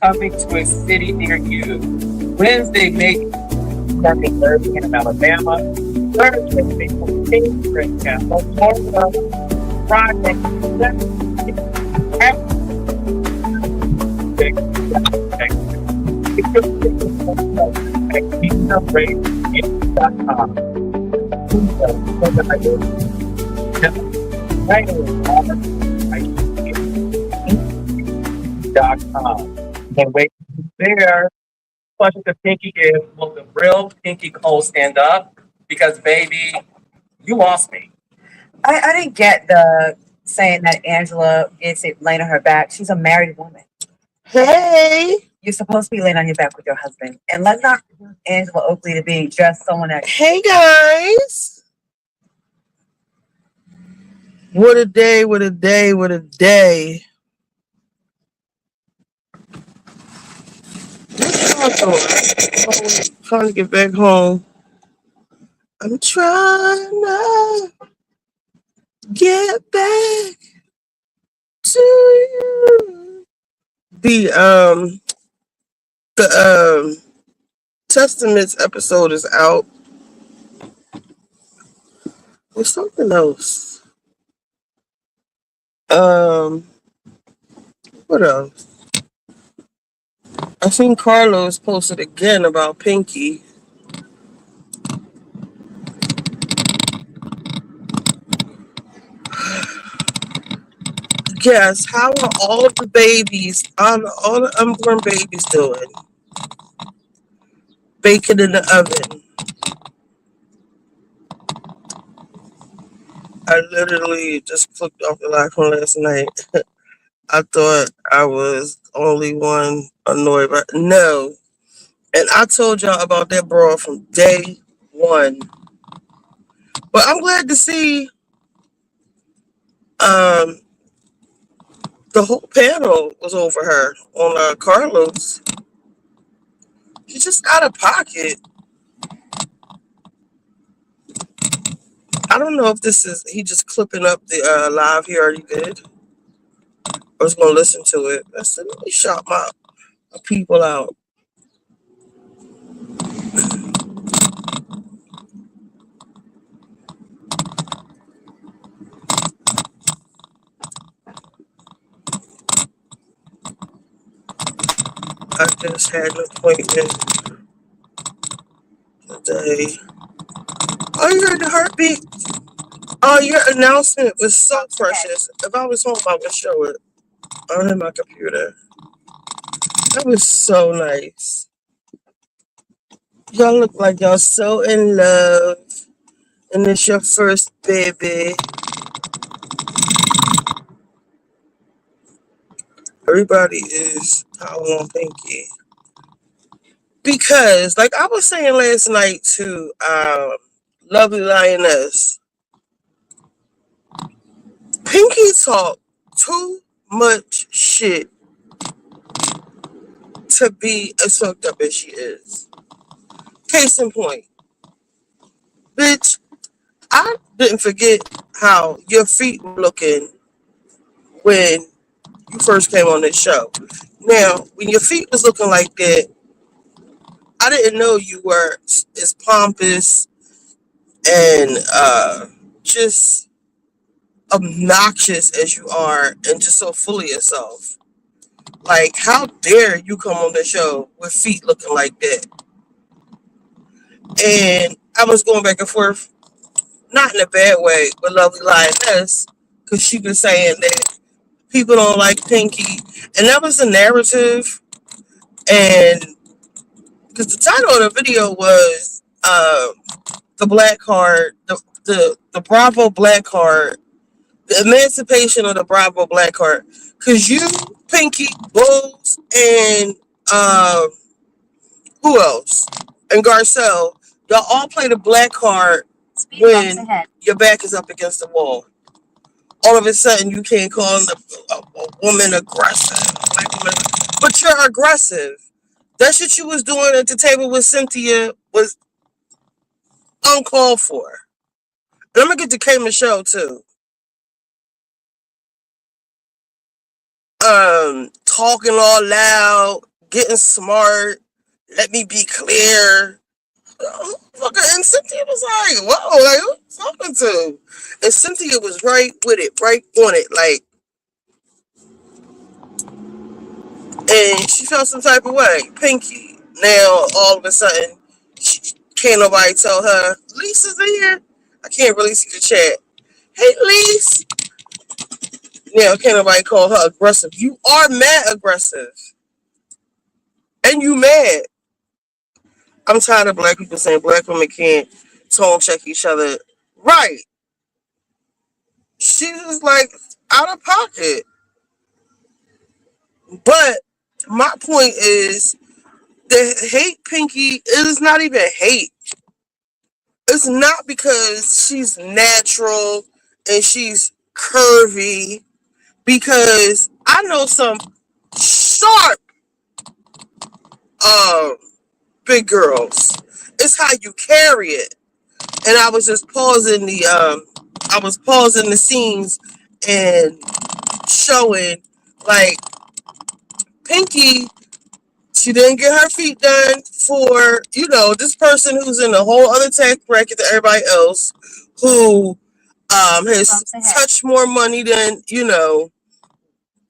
coming to a city near you. Wednesday, May 30th in Alabama. Thursday, May 14th in Tampa, Florida. Friday, 17th at kingdomradio.com. Can't wait to be there. Plus, the Pinky is will the real Pinky Cole stand up because, baby, you lost me. I didn't get the saying that Angela gets it laying on her back. She's a married woman. Hey, You're supposed to be laying on your back with your husband. And let's not use Angela Oakley to be just someone that. hey guys. What a day, what a day, what a day. I'm trying to get back home. I'm trying to get back to you. The Testaments episode is out. There's something else. What else? I seen Carlos posted again about Pinky. Yes, how are all the babies, all the unborn babies doing? Baking in the oven. I literally just clicked off the live from last night. I thought I was the only one annoyed, but no. And I told y'all about that brawl from day one. But I'm glad to see the whole panel was over her on Carlos. She's just out of pocket. I don't know if this is he just clipping up the live he already did. I was gonna listen to it. I said, let me shout my people out. I just had an appointment today. Oh, you heard the heartbeat? Oh, your announcement was so precious. If I was home, I would show it on my computer. That was so nice. Y'all look like y'all so in love. And it's your first baby. Everybody is calling on Pinky. Because, like I was saying last night to Lovely Lioness, Pinky talked too much shit to be as fucked up as she is. Case in point. Bitch, I didn't forget how your feet were looking when you first came on this show. Now, when your feet was looking like that, I didn't know you were as pompous and just obnoxious as you are and just so full of yourself. Like, how dare you come on the show with feet looking like that? And I was going back and forth, not in a bad way, with Lovely Lioness, because she was saying that people don't like Pinky. And that was the narrative. And because the title of the video was the Black Card, the Bravo Black Card, the emancipation of the Bravo Black Card. Because you, Pinky, Bulls, and who else? And Garcelle, y'all all play the black card when your back is up against the wall. All of a sudden, you can't call a woman aggressive, but you're aggressive. That shit you was doing at the table with Cynthia was uncalled for. And I'm gonna get to K Michelle too. Talking all loud getting smart. Let me be clear. And Cynthia was like, whoa, like, who you talking to? And Cynthia was right with it, right on it. Like, and she felt some type of way. Pinky. Now, all of a sudden, can't nobody tell her, Lisa's in here? I can't really see the chat. Hey, Lisa. Now, can't nobody call her aggressive. You are mad aggressive. And you mad. I'm tired of black people saying black women can't tone check each other. Right. She was like out of pocket. But my point is the hate Pinky, it is not even hate. It's not because she's natural and she's curvy, because I know some sharp big girls. It's how you carry it. And I was just pausing the scenes and showing, like, Pinky, she didn't get her feet done for, this person who's in a whole other tax bracket than everybody else, who has touched more money than,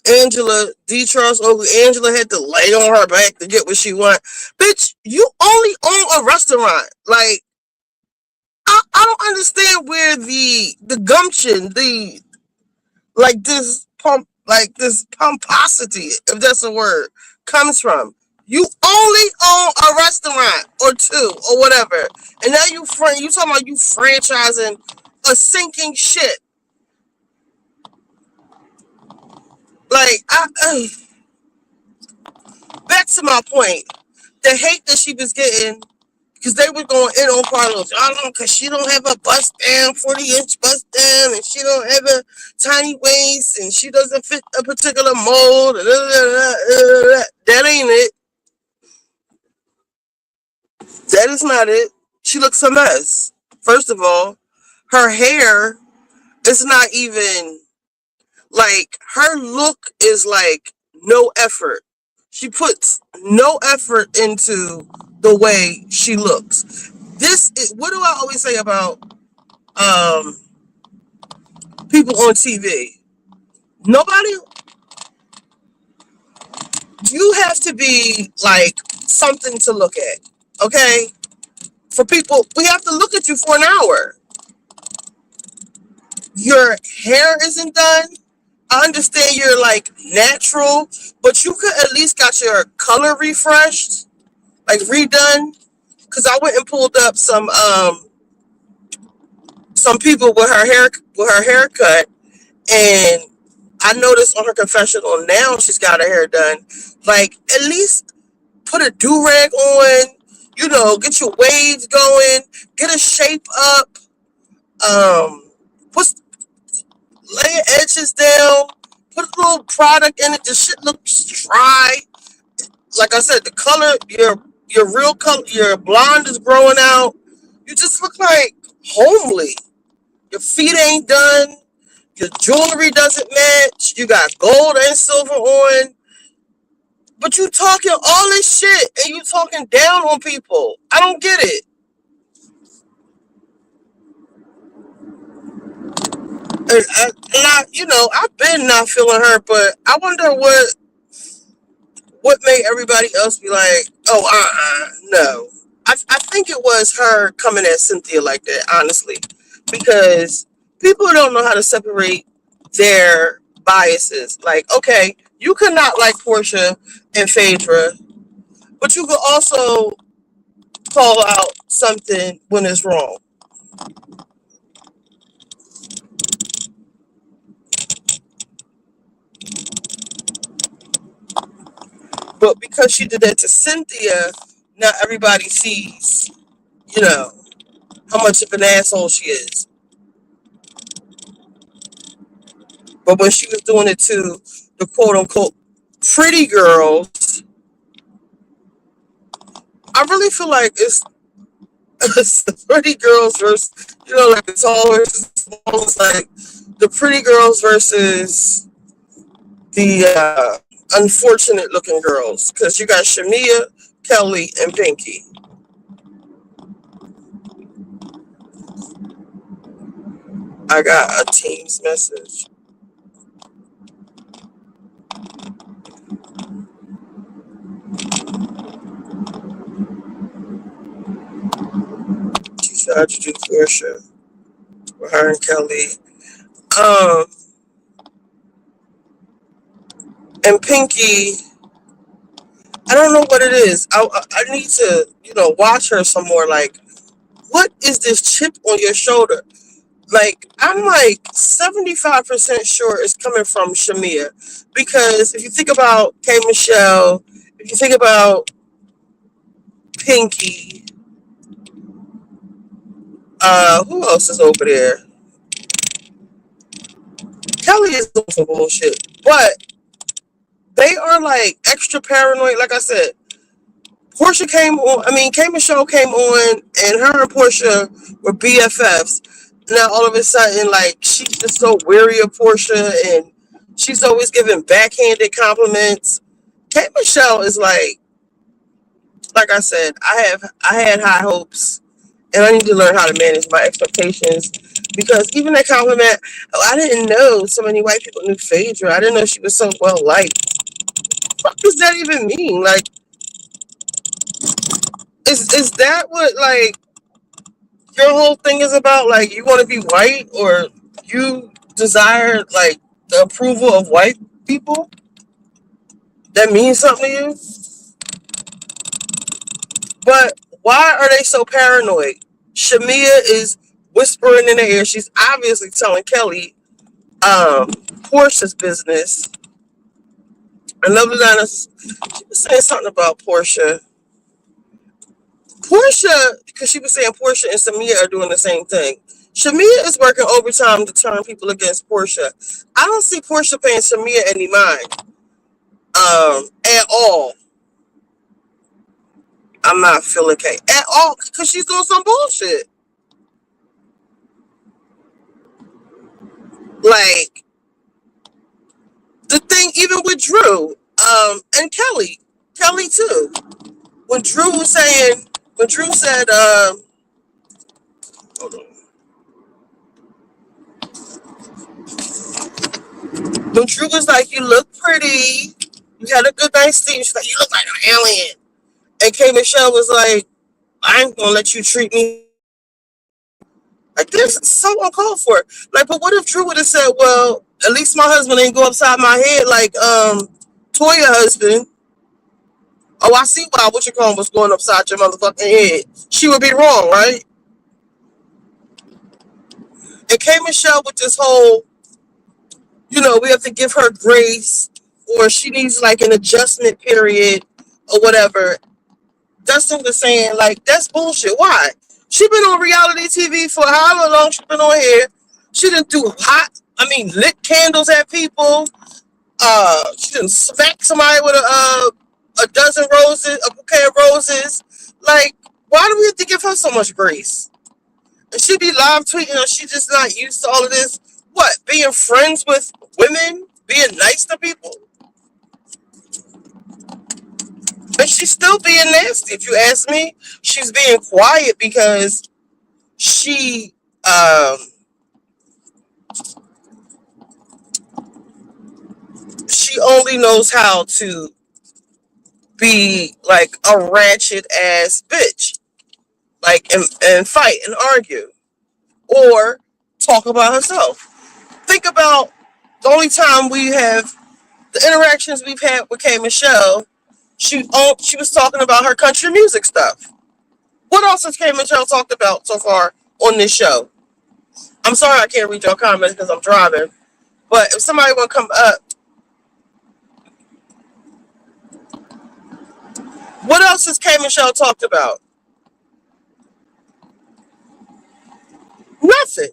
Angela, D. Charles Oakley. Angela had to lay on her back to get what she want. Bitch, you only own a restaurant. Like, I don't understand where the gumption, this pomposity, if that's a word, comes from. You only own a restaurant or two or whatever, and now you talking about you franchising a sinking ship. Like, back to my point, the hate that she was getting, because they were going in on Carlos. I don't know, because she don't have a bust down, 40-inch bust down, and she don't have a tiny waist, and she doesn't fit a particular mold. That ain't it. That is not it. She looks a mess. First of all, her hair is not even, like, her look is like no effort. She puts no effort into the way she looks. This is, what do I always say about people on TV? Nobody, you have to be like something to look at, okay? For people, we have to look at you for an hour. Your hair isn't done. I understand you're like natural, but you could at least got your color refreshed, like redone. Cause I went and pulled up some people with her haircut, and I noticed on her confessional now she's got her hair done. Like, at least put a do-rag on, get your waves going, get a shape up, lay your edges down, put a little product in it. The shit looks dry. Like I said, the color, your real color, your blonde is growing out. You just look like homely. Your feet ain't done. Your jewelry doesn't match. You got gold and silver on. But you talking all this shit and you talking down on people. I don't get it. And I've been not feeling her, but I wonder what made everybody else be like, oh, no. I think it was her coming at Cynthia like that, honestly, because people don't know how to separate their biases. Like, okay, you could not like Portia and Phaedra, but you could also call out something when it's wrong. But because she did that to Cynthia, now everybody sees, how much of an asshole she is. But when she was doing it to the quote-unquote pretty girls, I really feel like it's the pretty girls versus, like the tall versus the small. It's like the pretty girls versus the unfortunate looking girls because you got Shamia, Kelly, and Pinky. I got a Teams message. She tried to do Portia with her and Kelly. Um, and Pinky, I don't know what it is. I need to, watch her some more. Like, what is this chip on your shoulder? Like, I'm like 75% sure it's coming from Shamia. Because if you think about K. Michelle, if you think about Pinky, who else is over there? Kelly is doing some bullshit. But they are like extra paranoid. Like I said, Portia came on, K. Michelle came on, and her and Portia were BFFs. Now all of a sudden, like, she's just so weary of Portia, and she's always giving backhanded compliments. K. Michelle is like I said, I had high hopes, and I need to learn how to manage my expectations. Because even that compliment, I didn't know so many white people knew Phaedra. I didn't know she was so well liked. What does that even mean? Like, is that what, like, your whole thing is about? Like, you want to be white, or you desire, like, the approval of white people? That means something to you? But why are they so paranoid? Shamia is whispering in the air. She's obviously telling Kelly Portia's business. And Lovely Donna, she was saying something about Portia. Because she was saying Portia and Samia are doing the same thing. Shamia is working overtime to turn people against Portia. I don't see Portia paying Shamia any mind at all. I'm not feeling K at all because she's doing some bullshit. Like, the thing even with Drew and Kelly too. When Drew said, hold on. When Drew was like, you look pretty, you had a good night's sleep, she's like, you look like an alien. And K. Michelle was like, I ain't gonna let you treat me like this. It's so uncalled for. Like, but what if Drew would have said, well, at least my husband ain't go upside my head like Toya husband. Oh, I see why what you call was going upside your motherfucking head. She would be wrong, right? And K. Michelle with this whole, we have to give her grace, or she needs like an adjustment period or whatever. Dustin was saying, like, that's bullshit. Why? She been on reality TV for however long she been on here. She didn't do lit candles at people. She didn't smack somebody with a dozen roses, a bouquet of roses. Like, why do we have to give her so much grace? And she be live tweeting, and she just not used to all of this. What? Being friends with women? Being nice to people? But she's still being nasty. If you ask me, she's being quiet because she only knows how to be like a ratchet ass bitch, like, and fight and argue or talk about herself. Think about the only time we have the interactions we've had with K. Michelle. She was talking about her country music stuff. What else has K. Michelle talked about so far on this show? I'm sorry I can't read your comments because I'm driving. But if somebody want to come up, what else has K. Michelle talked about? Nothing.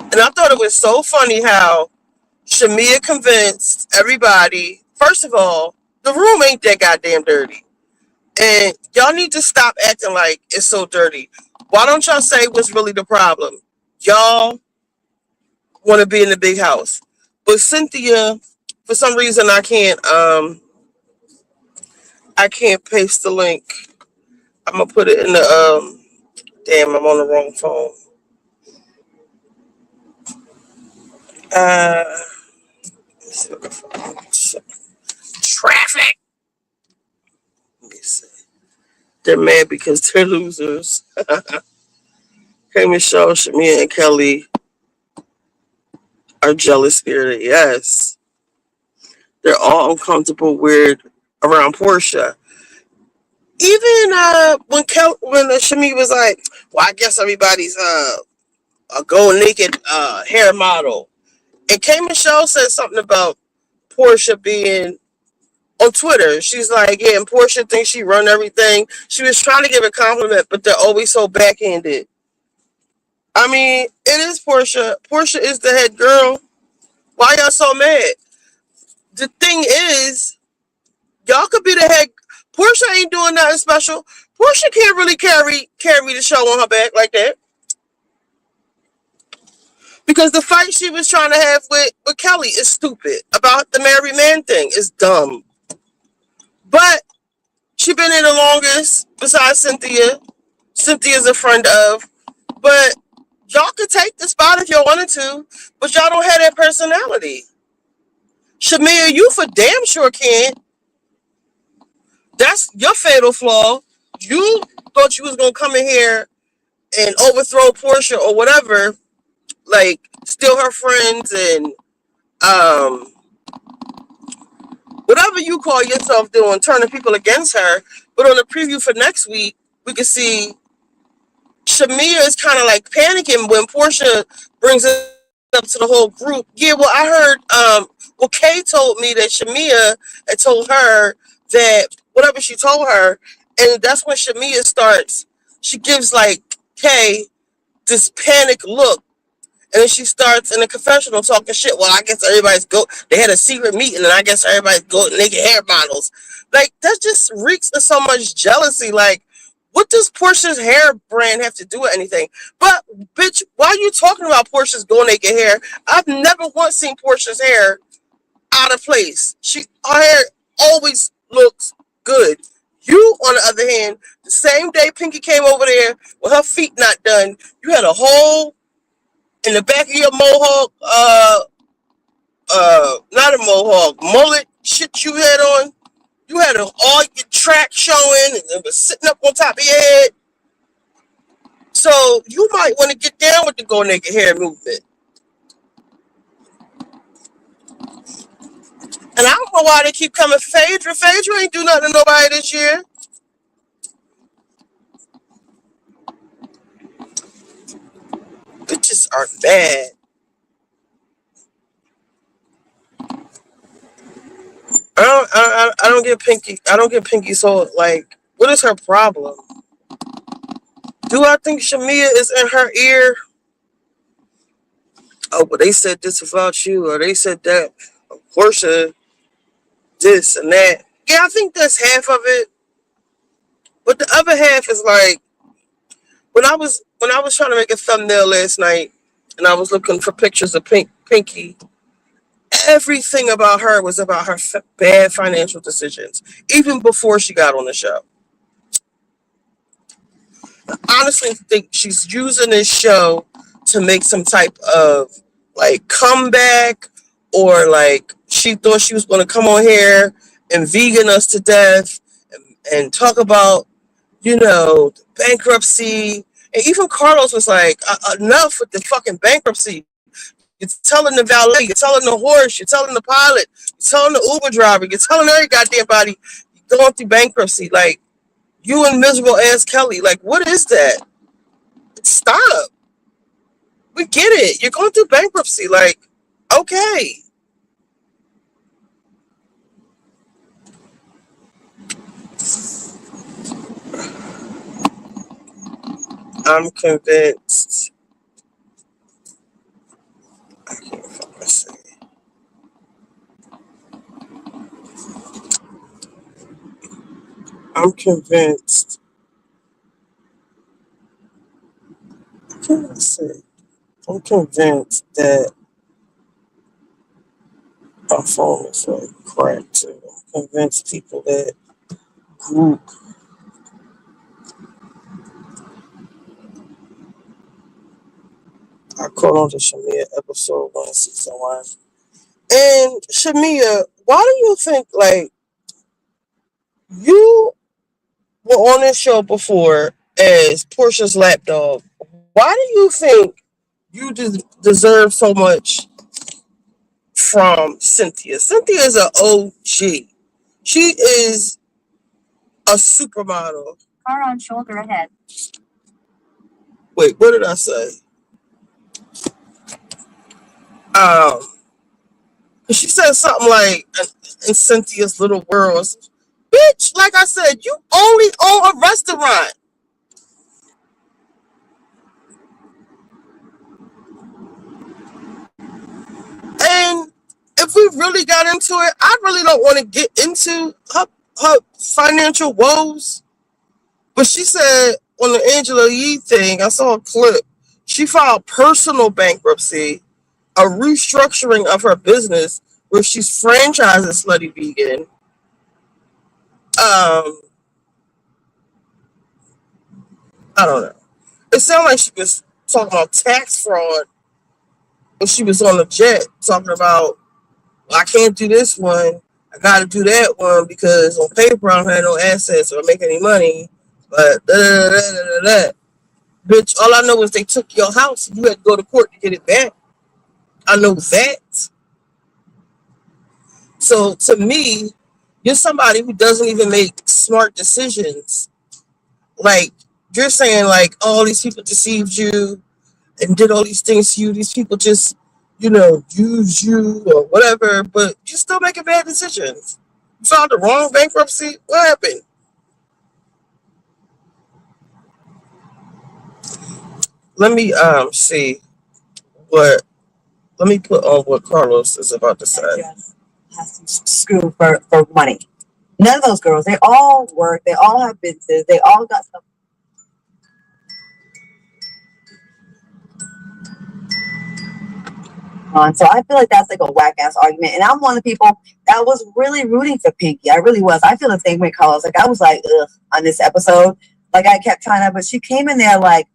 And I thought it was so funny how Shamia convinced everybody. First of all, the room ain't that goddamn dirty. And y'all need to stop acting like it's so dirty. Why don't y'all say what's really the problem? Y'all want to be in the big house. But Cynthia, for some reason I can't paste the link. I'm gonna put it in the damn, I'm on the wrong phone. Uh traffic. Let me see. They're mad because they're losers. Hey Michelle, Shamia, and Kelly are jealous spirited. Yes. They're all uncomfortable, weird around Portia. Even when Shamia was like, well, I guess everybody's a go naked hair model. And K Michelle said something about Portia being on Twitter. She's like, yeah, and Portia thinks she run everything. She was trying to give a compliment, but they're always so backhanded. I mean, it is Portia. Portia is the head girl. Why y'all so mad? The thing is, y'all could be the head. Portia ain't doing nothing special. Portia can't really carry the show on her back like that. Because the fight she was trying to have with Kelly is stupid. About the married man thing is dumb. But she been in the longest besides Cynthia. Cynthia's a friend of. But y'all could take the spot if y'all wanted to, but y'all don't have that personality. Shamia, you for damn sure can't. That's your fatal flaw. You thought you was gonna come in here and overthrow Portia or whatever, like steal her friends and um whatever you call yourself doing, turning people against her. But on the preview for next week, we can see Shamia is kind of like panicking when Portia brings it up to the whole group. Yeah, well, I heard, well, Kay told me that Shamia had told her that whatever she told her, and that's when Shamia starts. She gives like Kay this panic look, and then she starts in the confessional talking shit. Well, I guess everybody's go. They had a secret meeting, and I guess everybody's go naked hair models. Like that just reeks of so much jealousy. Like, what does Portia's hair brand have to do with anything? But bitch, why are you talking about Portia's go naked hair? I've never once seen Portia's hair out of place. Her hair always looks good. You, on the other hand, the same day Pinky came over there with her feet not done, you had a hole in the back of your mohawk, not a mohawk, mullet shit you had on. You had all your track showing and it was sitting up on top of your head. So you might want to get down with the go naked hair movement. And I don't know why they keep coming for Phaedra. Phaedra ain't do nothing to nobody this year. Bitches are bad. I don't get Pinky. I don't get Pinky. So like, what is her problem? Do I think Shamia is in her ear? Oh, but they said this about you, or they said that. Portia, this and that. Yeah, I think that's half of it. But the other half is like when I was trying to make a thumbnail last night, and I was looking for pictures of Pinky. Everything about her was about her bad financial decisions, even before she got on the show. I honestly think she's using this show to make some type of like comeback, or like she thought she was going to come on here and vegan us to death and talk about, bankruptcy. And even Carlos was like, enough with the fucking bankruptcy. You're telling the valet, you're telling the horse, you're telling the pilot, you're telling the Uber driver, you're telling every goddamn body you're going through bankruptcy. Like, you and miserable ass Kelly. Like, what is that? Stop. We get it. You're going through bankruptcy. Like, okay. I'm convinced. I can't fucking say. I'm convinced. What can I say? convinced that my phone is like cracked too. I'm convinced people that group. I caught on to Shamia episode 1, season 1. And Shamia, why do you think like you were on this show before as Portia's lapdog? Why do you think you deserve so much from Cynthia? Cynthia is an OG. She is a supermodel. Car on shoulder ahead. Wait, what did I say? She said something like in Cynthia's little world. Bitch, like I said, you only own a restaurant. And if we really got into it, I really don't want to get into her financial woes. But she said on the Angela Yee thing, I saw a clip. She filed personal bankruptcy, a restructuring of her business where she's franchising Slutty Vegan. I don't know. It sounded like she was talking about tax fraud when she was on the jet, talking about, well, I can't do this one. I got to do that one because on paper I don't have no assets or make any money. But bitch, all I know is they took your house and you had to go to court to get it back. I know that. So to me, you're somebody who doesn't even make smart decisions. Like, you're saying like, all these people deceived you and did all these things to you. These people just, use you or whatever, but you're still making bad decisions. You filed the wrong bankruptcy. What happened? Let me see what. Let me put on what Carlos is about to say. Has to screw for money. None of those girls, they all work, they all have businesses, they all got stuff. So I feel like that's like a whack ass argument. And I'm one of the people that was really rooting for Pinky. I really was. I feel the same way Carlos. Like I was like, ugh, on this episode. Like I kept trying to, but she came in there like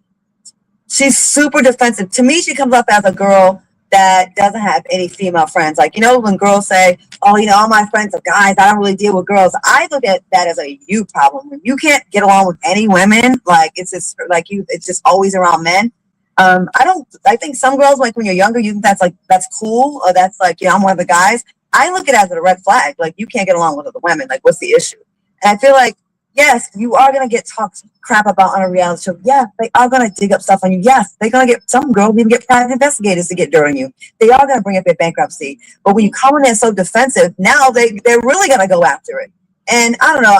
she's super defensive. To me, she comes up as a girl that doesn't have any female friends. Like, when girls say, oh, all my friends are guys, I don't really deal with girls. I look at that as a you problem. When you can't get along with any women, like it's just like it's just always around men. I think some girls, like when you're younger, you think that's cool, or that's like, I'm one of the guys. I look at it as a red flag. Like you can't get along with other women. Like what's the issue? And I feel like, yes, you are going to get talked crap about on a reality show. Yeah, they are going to dig up stuff on you. Yes, they're going to get, some girls even get private investigators to get dirt on you. They are going to bring up your bankruptcy. But when you come in there so defensive, now they're really going to go after it. And I don't know,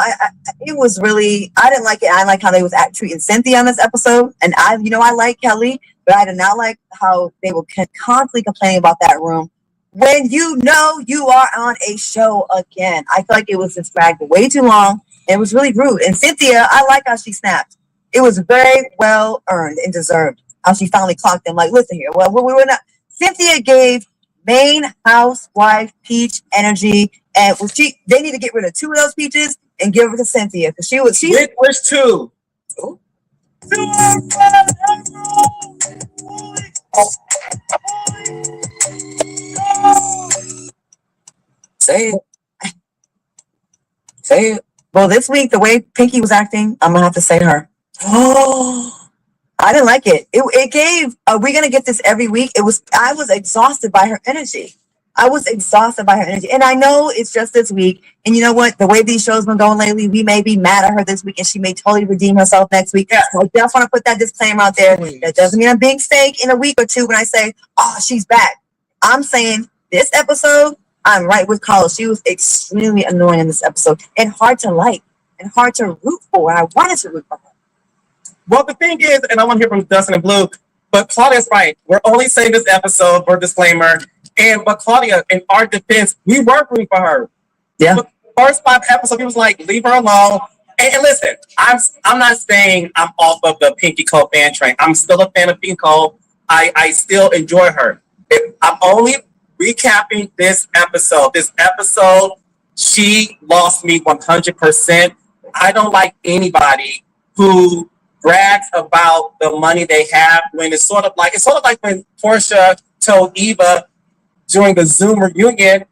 it was really, I didn't like it. I like how they was treating Cynthia on this episode. And I like Kelly, but I did not like how they were constantly complaining about that room. When you are on a show again. I feel like it was just dragged way too long. It was really rude. And Cynthia, I like how she snapped. It was very well earned and deserved. How she finally clocked them. Like, listen here. Well, we were not. Cynthia gave main housewife Peach energy, and they need to get rid of 2 of those peaches and give it to Cynthia because Which 2? Oh. Say it. Well, this week, the way Pinky was acting, I'm going to have to say her. Oh, I didn't like it. It gave, are we going to get this every week? I was exhausted by her energy. And I know it's just this week. And you know what? The way these shows been going lately, we may be mad at her this week and she may totally redeem herself next week. Yeah. So I just want to put that disclaimer out there. Please. That doesn't mean I'm being fake in a week or two when I say, oh, she's back. I'm saying this episode, I'm right with Carlos. She was extremely annoying in this episode and hard to like and hard to root for. I wanted to root for her. Well, the thing is, and I want to hear from Dustin and Blue, but Claudia's right. We're only saying this episode for disclaimer. But Claudia, in our defense, we were rooting for her. Yeah. But the first 5 episodes, he was like, leave her alone. And listen, I'm not saying I'm off of the Pinky Cole fan train. I'm still a fan of Pinky Cole. I still enjoy her. I'm only recapping this episode. This episode, she lost me 100%. I don't like anybody who brags about the money they have when it's sort of like when Portia told Eva during the Zoom reunion,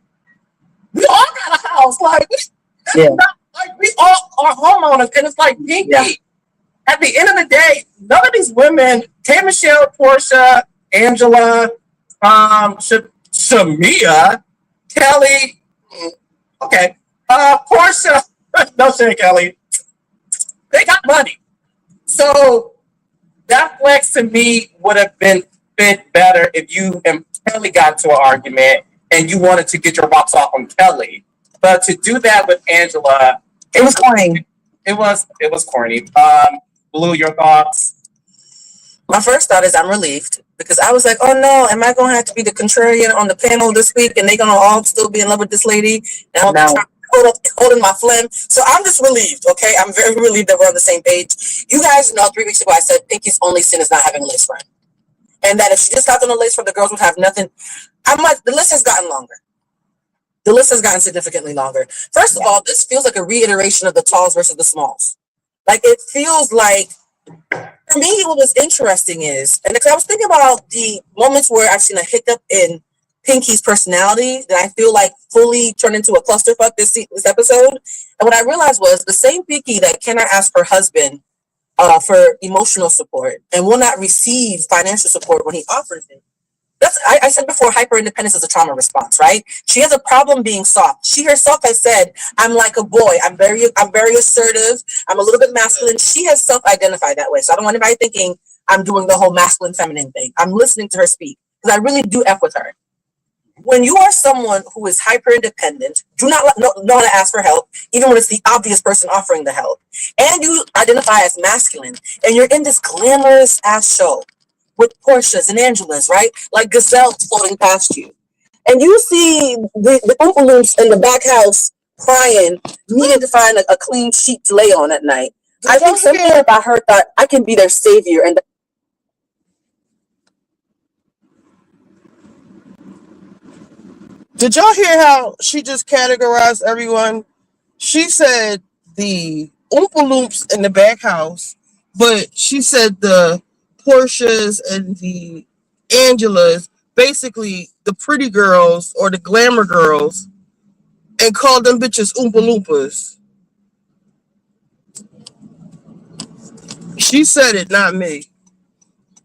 we all got a house. Like, Yeah. like we all are homeowners, and it's like Pinky. Yeah. At the end of the day, none of these women, K. Michelle, Portia, Angela, Shamia, Kelly, okay, Portia, no shit, Kelly, they got money. So that flex to me would have been fit better if you and Kelly got to an argument and you wanted to get your rocks off on Kelly. But to do that with Angela, It was corny. it was corny. Blue, your thoughts? My first thought is I'm relieved because I was like, oh no, am I going to have to be the contrarian on the panel this week and they're going to all still be in love with this lady? And I'm No. holding my phlegm. So I'm just relieved, okay? I'm very relieved that we're on the same page. You guys know 3 weeks ago I said Pinky's only sin is not having a lace front. And that if she just got on a lace front, the girls would have nothing. The list has gotten longer. The list has gotten significantly longer. First of all, this feels like a reiteration of the talls versus the smalls. Like, it feels like, for me, what was interesting is, and because I was thinking about the moments where I've seen a hiccup in Pinky's personality that I feel like fully turned into a clusterfuck this episode. And what I realized was the same Pinky that cannot ask her husband for emotional support and will not receive financial support when he offers it. I said before, hyper independence is a trauma response, right? She has a problem being soft. She herself has said, "I'm like a boy. I'm very assertive. I'm a little bit masculine." She has self-identified that way. So I don't want anybody thinking I'm doing the whole masculine feminine thing. I'm listening to her speak because I really do F with her. When you are someone who is hyper independent, do not know how to ask for help, even when it's the obvious person offering the help, and you identify as masculine, and you're in this glamorous ass show with Portias and Angelas, right? Like gazelles floating past you. And you see the Oompa Loomps in the back house crying, needing to find a clean sheet to lay on at night. I think something about her thought, I can be their savior. And Did y'all hear how she just categorized everyone? She said the Oompa Loomps in the back house, but she said the Portias and the Angelas, basically the pretty girls or the glamour girls, and called them bitches Oompa Loompas. She said it, not me.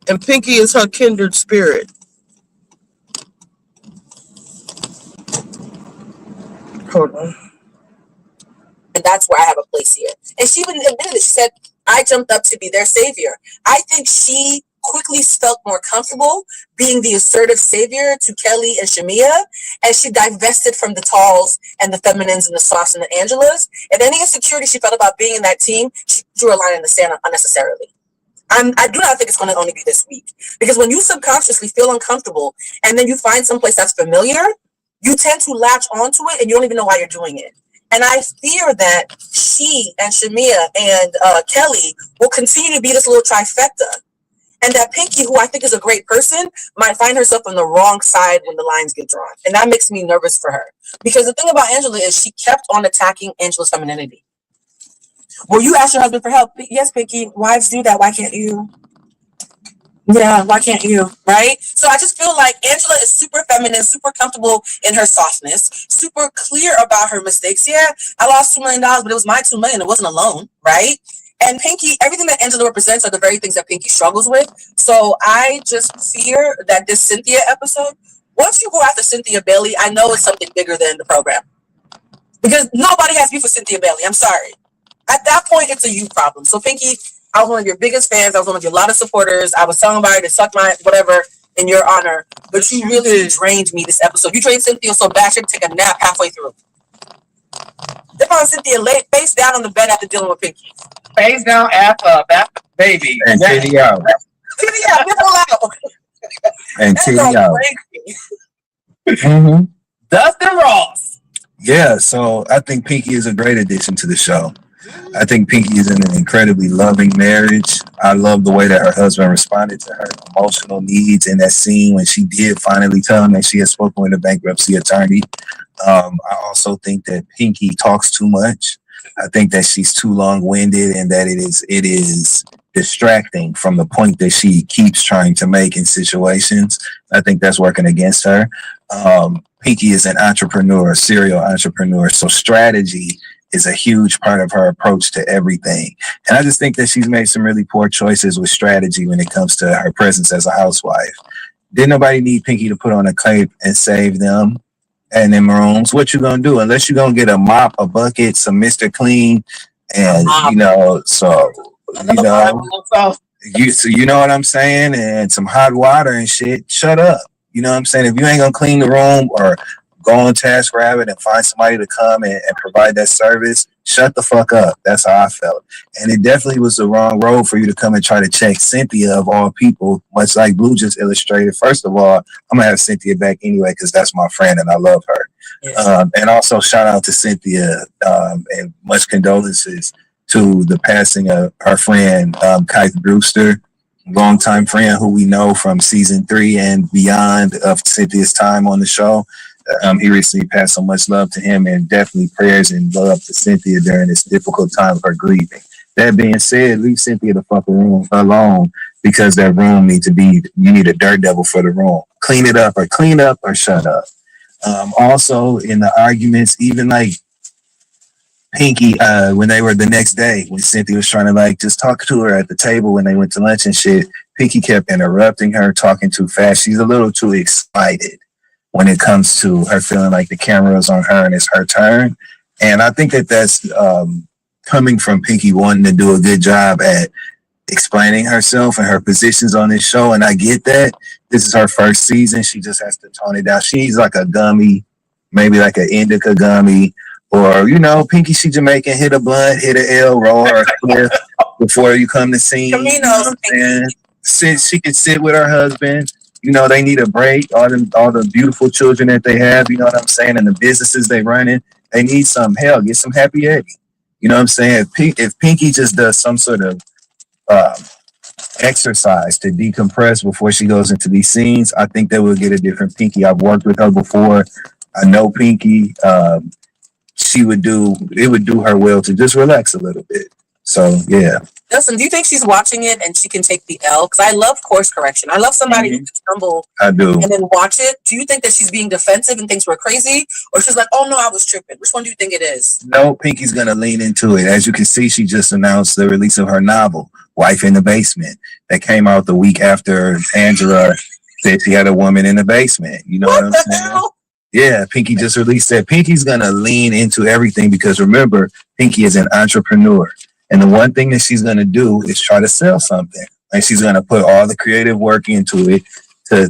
And Pinky is her kindred spirit. Hold on. and that's where I have a place here. And she even admitted it. She said, I jumped up to be their savior. I think she quickly felt more comfortable being the assertive savior to Kelly and Shamia, and she divested from the talls and the feminines and the softs and the Angelas. And any insecurity she felt about being in that team, she drew a line in the sand unnecessarily. I do not think it's going to only be this week, because when you subconsciously feel uncomfortable and then you find someplace that's familiar, you tend to latch onto it and you don't even know why you're doing it. And I fear that she and Shamia and Kelly will continue to be this little trifecta. And that Pinky, who I think is a great person, might find herself on the wrong side when the lines get drawn. And that makes me nervous for her. Because the thing about Angela is she kept on attacking Angela's femininity. Well, you asked your husband for help. Yes, Pinky, wives do that. Why can't you? Yeah, why can't you? Right? So I just feel like Angela is super feminine, super comfortable in her softness, super clear about her mistakes. Yeah, I lost $2 million, but it was my $2 million. It wasn't a loan, right? And Pinky, everything that Angela represents are the very things that Pinky struggles with. So I just fear that this Cynthia episode, once you go after Cynthia Bailey, I know it's something bigger than the program. Because nobody has beef with Cynthia Bailey. I'm sorry. At that point, it's a you problem. So Pinky, I was one of your biggest fans. I was one of your lot of supporters. I was telling everybody to suck my whatever in your honor. But you really drained me this episode. You drained Cynthia so bad she had to take a nap halfway through. They found Cynthia laid face down on the bed after dealing with Pinky. Face down at that baby. And titty out. Yeah, And titty out. Dustin Ross. Yeah, so I think Pinky is a great addition to the show. I think Pinky is in an incredibly loving marriage. I love the way that her husband responded to her emotional needs in that scene when she did finally tell him that she had spoken with a bankruptcy attorney. I also think that Pinky talks too much. I think that she's too long-winded and that it is distracting from the point that she keeps trying to make in situations. I think that's working against her. Pinky is an entrepreneur, a serial entrepreneur, so strategy is a huge part of her approach to everything. And I just think that she's made some really poor choices with strategy when it comes to her presence as a housewife. Didn't nobody need Pinky to put on a cape and save them and them rooms? What you gonna do? Unless you're gonna get a mop, a bucket, some Mr. Clean, and you know what I'm saying, and some hot water and shit. Shut up. You know what I'm saying? If you ain't gonna clean the room or go on TaskRabbit and find somebody to come and provide that service, shut the fuck up. That's how I felt. And it definitely was the wrong road for you to come and try to check Cynthia of all people, much like Blue just illustrated. First of all, I'm gonna have Cynthia back anyway because that's my friend and I love her. Yes. And also shout out to Cynthia and much condolences to the passing of her friend, Keith Brewster, longtime friend who we know from season 3 and beyond of Cynthia's time on the show. He recently passed, so much love to him and definitely prayers and love to Cynthia during this difficult time of her grieving. That being said, leave Cynthia the fucking room alone because that room needs to be, you need a dirt devil for the room. Clean up or shut up. Also in the arguments, even like Pinky, when they were the next day, when Cynthia was trying to like just talk to her at the table when they went to lunch and shit, Pinky kept interrupting her, talking too fast. She's a little too excited when it comes to her feeling like the camera is on her and it's her turn. And I think that that's coming from Pinky wanting to do a good job at explaining herself and her positions on this show. And I get that. This is her first season. She just has to tone it down. She's like a gummy, maybe like an indica gummy. Or, you know, Pinky, she Jamaican, hit a blunt, hit an L, roll her a cliff before you come to scene. And she can sit with her husband. You know, they need a break. All the beautiful children that they have, you know what I'm saying, and the businesses they running, they need some help. Get some happy Eddie. You know what I'm saying? If Pinky just does some sort of exercise to decompress before she goes into these scenes, I think that we'll get a different Pinky. I've worked with her before. I know Pinky. It would do her well to just relax a little bit. So yeah. Justin, do you think she's watching it and she can take the L? Because I love course correction. I love somebody who can stumble and then watch it. Do you think that she's being defensive and thinks we're crazy? Or she's like, oh no, I was tripping. Which one do you think it is? No, Pinky's going to lean into it. As you can see, she just announced the release of her novel, Wife in the Basement, that came out the week after Angela said she had a woman in the basement. You know what I'm saying? Hell? Yeah, Pinky just released that. Pinky's going to lean into everything because remember, Pinky is an entrepreneur. And the one thing that she's going to do is try to sell something. And she's going to put all the creative work into it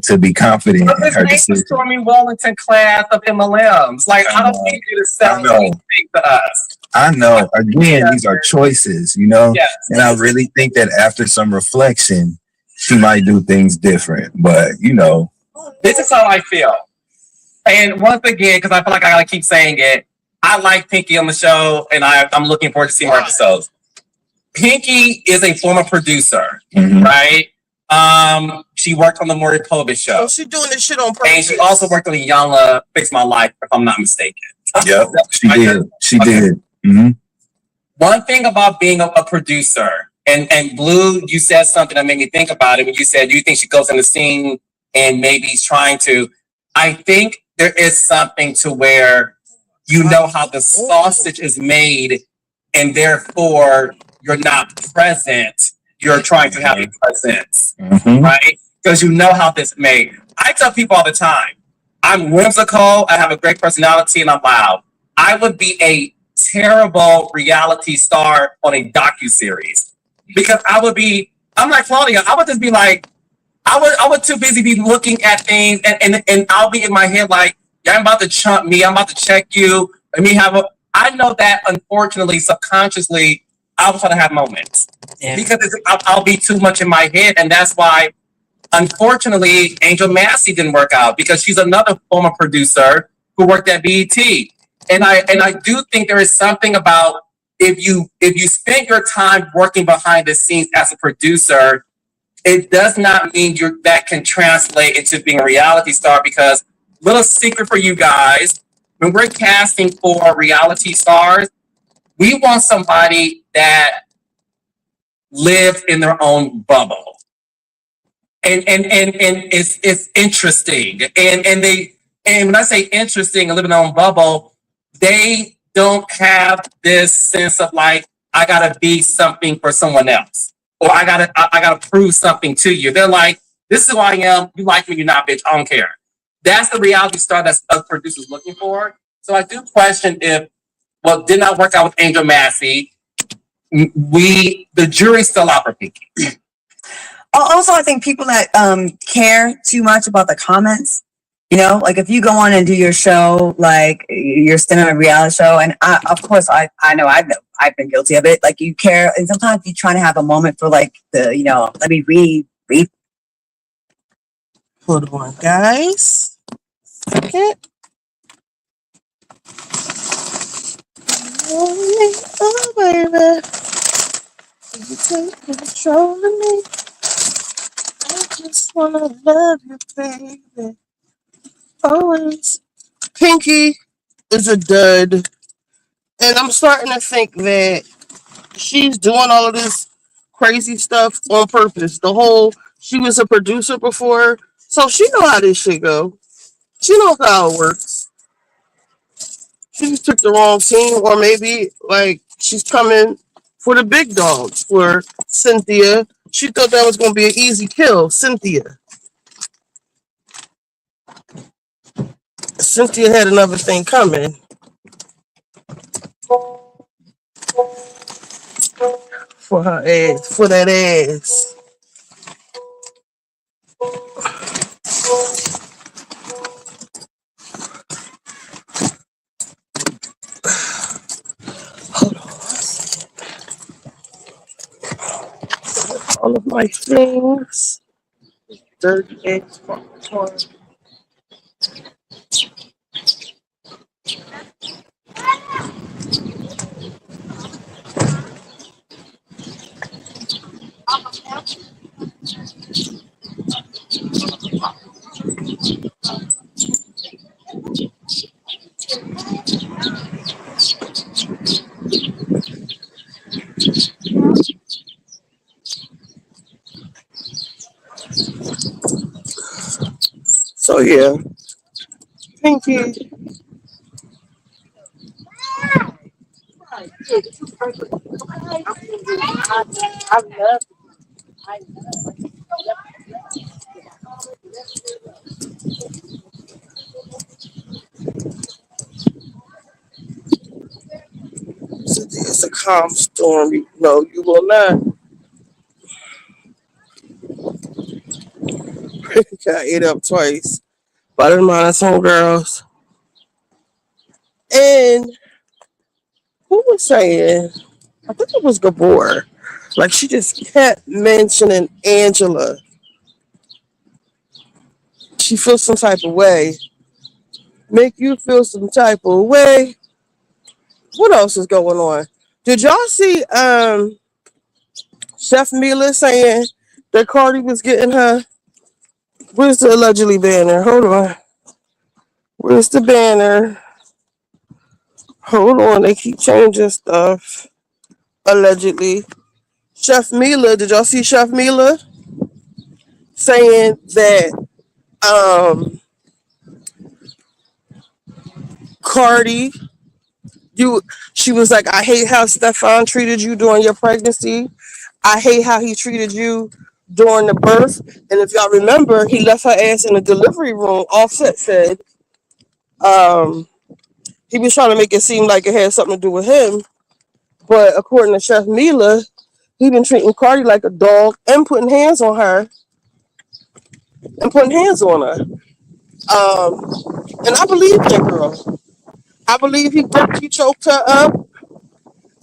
to be confident in her decision. Stormy Wellington class of MLMs. Like, I don't need you to sell anything to us. I know. Again, these are choices, you know? Yes. And I really think that after some reflection, she might do things different. But, you know. This is how I feel. And once again, because I feel like I gotta keep saying it, I like Pinky on the show, and I'm looking forward to seeing more episodes. Pinky is a former producer, right? She worked on the Maury Povich show. Oh, she's doing this shit on purpose. And she also worked on the Iyanla Fix My Life, if I'm not mistaken. Yep, she did. She did. Mm-hmm. One thing about being a producer, and Blue, you said something that made me think about it when you said you think she goes in the scene and maybe he's trying to. I think there is something to where you know how the sausage is made, and therefore you're not present. You're trying to have a presence, right? Because you know how this is made. I tell people all the time, I'm whimsical, I have a great personality, and I'm loud. I would be a terrible reality star on a docuseries because I'm like Claudia, I would just be like, I would too busy be looking at things and I'll be in my head like, yeah, I'm about to chump me, I'm about to check you. I know that unfortunately, subconsciously, I'll try to have moments because I'll be too much in my head. And that's why, unfortunately, Angel Massey didn't work out because she's another former producer who worked at BET. And I do think there is something about if you spend your time working behind the scenes as a producer, it does not mean that can translate into being a reality star. Because little secret for you guys, when we're casting for reality stars, we want somebody that lives in their own bubble. And it's interesting. And when I say interesting and live in their own bubble, they don't have this sense of like, I gotta be something for someone else, or I gotta prove something to you. They're like, this is who I am. You like me, you're not, bitch. I don't care. That's the reality star that's us producers looking for. So I do question if what did not work out with Angel Massey. The jury's still out for Pinky. Also, I think people that care too much about the comments, you know, like if you go on and do your show, like you're still on a reality show, and of course I know I've been guilty of it. Like you care, and sometimes you're trying to have a moment for like the, you know, let me read. Hold on, guys. Second. Oh, baby. You take control of me. I just wanna love you, baby. Always. Pinky is a dud. And I'm starting to think that she's doing all of this crazy stuff on purpose. She was a producer before, so she know how this shit go. She knows how it works. She just took the wrong team, or maybe like she's coming for the big dogs for Cynthia. She thought that was gonna be an easy kill, Cynthia. Cynthia had another thing coming. For her ass, for that ass. Hold on. All of my things. Dirty ass popcorn. So yeah, Pinky. It's a calm storm. No, you will not. Got ate up twice by the monotone girls. And who was saying? I think it was Gabor. Like she just kept mentioning Angela. She feels some type of way. Make you feel some type of way. What else is going on? Did y'all see Chef Mila saying that Cardi was getting her? Where's the allegedly banner? Hold on. Where's the banner? Hold on. They keep changing stuff. Allegedly. Chef Mila, did y'all see Chef Mila saying that Cardi, she was like, I hate how Stefan treated you during your pregnancy. I hate how he treated you during the birth. And if y'all remember, he left her ass in the delivery room. Offset said he was trying to make it seem like it had something to do with him. But according to Chef Mila, he been treating Cardi like a dog and putting hands on her. And I believe that girl. I believe he choked her up.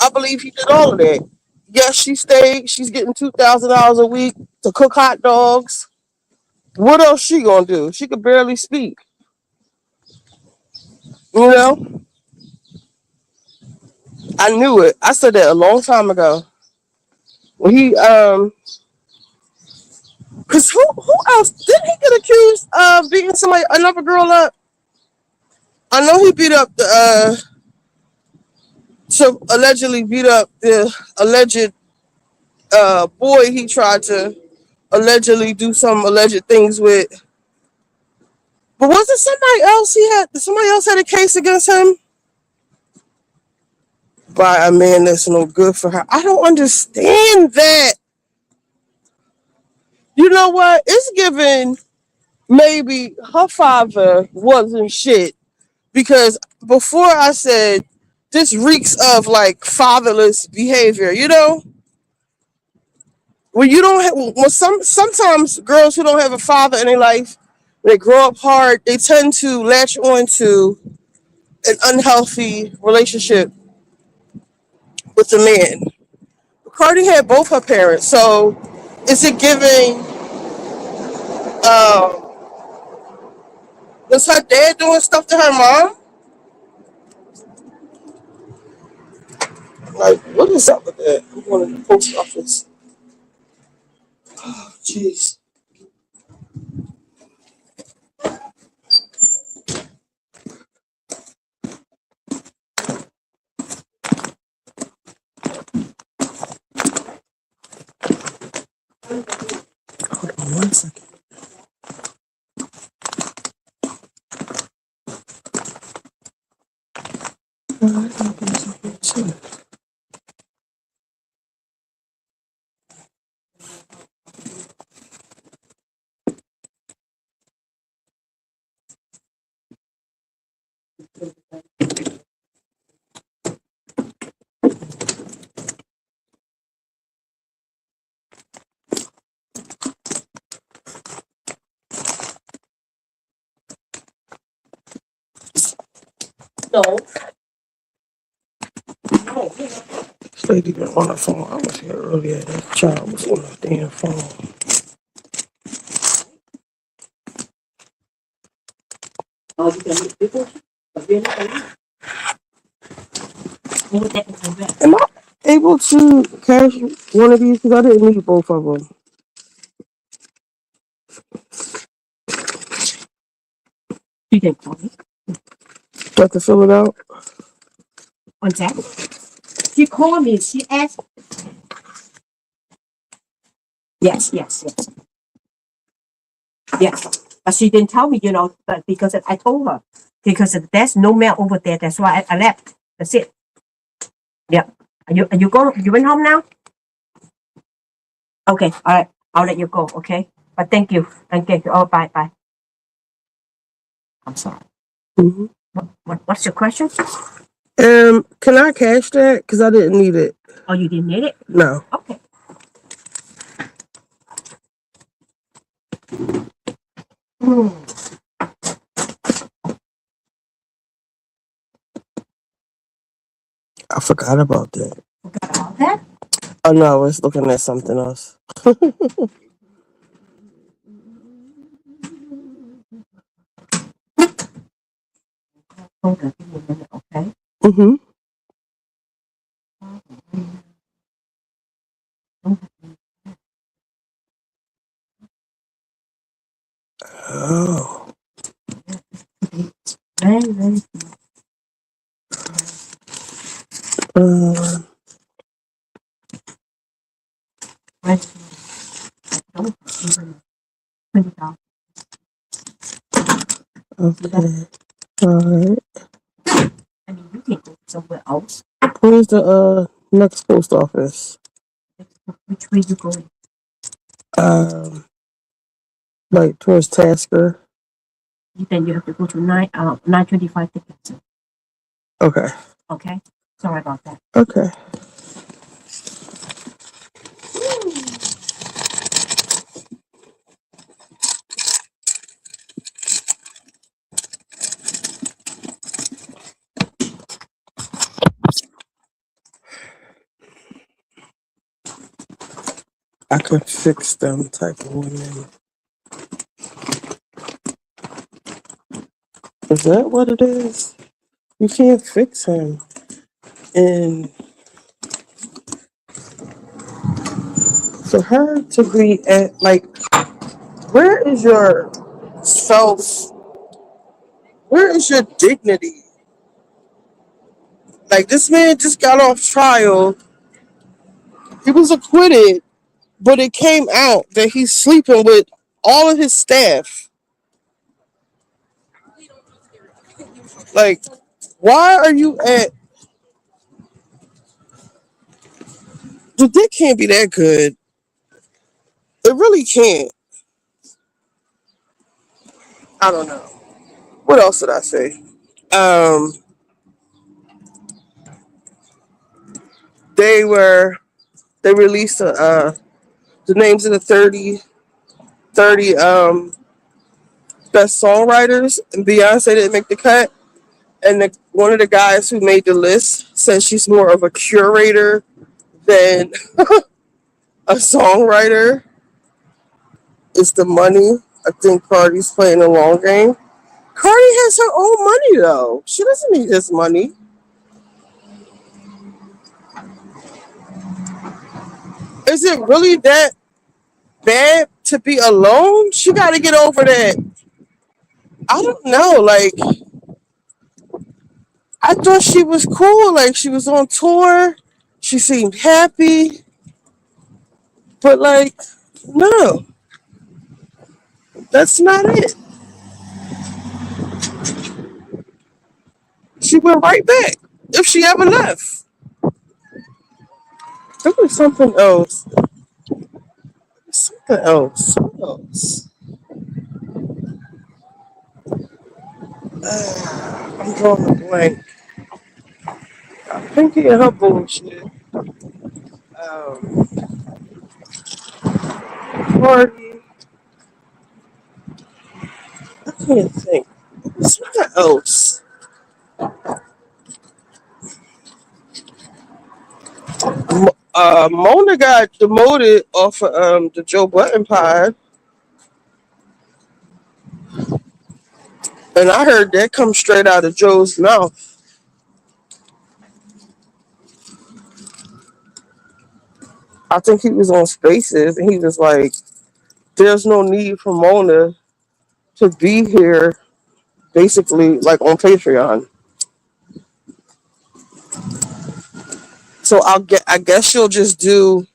I believe he did all of that. Yes, she stayed. She's getting $2,000 a week to cook hot dogs. What else she gonna do? She could barely speak. You know? I knew it. I said that a long time ago. When he cause who else didn't he get accused of beating somebody another girl up? I know he beat up the to allegedly beat up the alleged boy he tried to allegedly do some alleged things with. But was it somebody else had a case against him by a man that's no good for her? I don't understand that. You know what? It's given maybe her father wasn't shit because before I said this reeks of like fatherless behavior, you know? When you don't have well sometimes girls who don't have a father in their life, they grow up hard, they tend to latch on to an unhealthy relationship with the man. Cardi had both her parents, so is it giving um was her dad doing stuff to her mom? Like, what is up with that? I'm going to the post office. Jeez. Hold on 1 second. No. This lady been on her phone. I was here earlier. That child was on her damn phone. Oh, you can make people? Am I able to cash one of these? Because I didn't need both of them. You can call me. Do I have to fill it out? On that. She called me. She asked. Yes. But she didn't tell me, but because I told her. Because there's no mail over there. That's why I left. That's it. Yeah. You went home now? Okay. All right. I'll let you go. Okay. But thank you. Thank you. Oh, bye. I'm sorry. Mm-hmm. What's your question? Can I cash that? Because I didn't need it. Oh, you didn't need it? No. Okay. I forgot about that. Forgot about that? Oh no, I was looking at something else. Hold on, give me a minute, okay? Mm-hmm. Oh. Very. Right. Don't even $20. Okay. All right. I mean, you can go somewhere else. Where's the next post office? Which way you going? Like towards Tasker. Then you have to go to 925 tickets. Okay. Okay? Sorry about that. Okay. I could fix them type of women. Is that what it is? You can't fix him. And for her to be at, like, where is your self? Where is your dignity? Like, this man just got off trial. He was acquitted, but it came out that he's sleeping with all of his staff. Like, why are you at? The dick can't be that good. It really can't. I don't know. What else did I say? Um, they were they released the names of the 30 best songwriters, and Beyonce didn't make the cut. And one of the guys who made the list says she's more of a curator than a songwriter. It's the money. I think Cardi's playing the long game. Cardi has her own money though. She doesn't need his money. Is it really that bad to be alone? She got to get over that. I don't know. Like, I thought she was cool. Like, she was on tour. She seemed happy. But, like, no, that's not it. She went right back. If she ever left. There was something else. Something else. What else? I'm drawing a blank. Pinky and her bullshit. Party. I can't think. Something else. Mona got demoted off of the Joe Button pod, and I heard that come straight out of Joe's mouth. I think he was on Spaces, and he was like, "There's no need for Mona to be here." Basically, like on Patreon. So I guess she'll just do.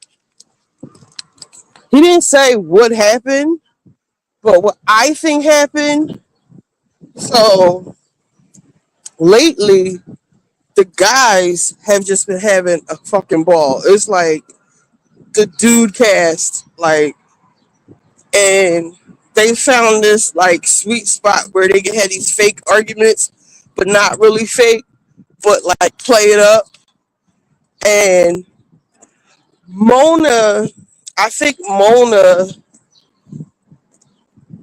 He didn't say what happened, but what I think happened. So lately, the guys have just been having a fucking ball. It's like the dude cast, like, and they found this like sweet spot where they can have these fake arguments, but not really fake, but like play it up. And Mona, I think Mona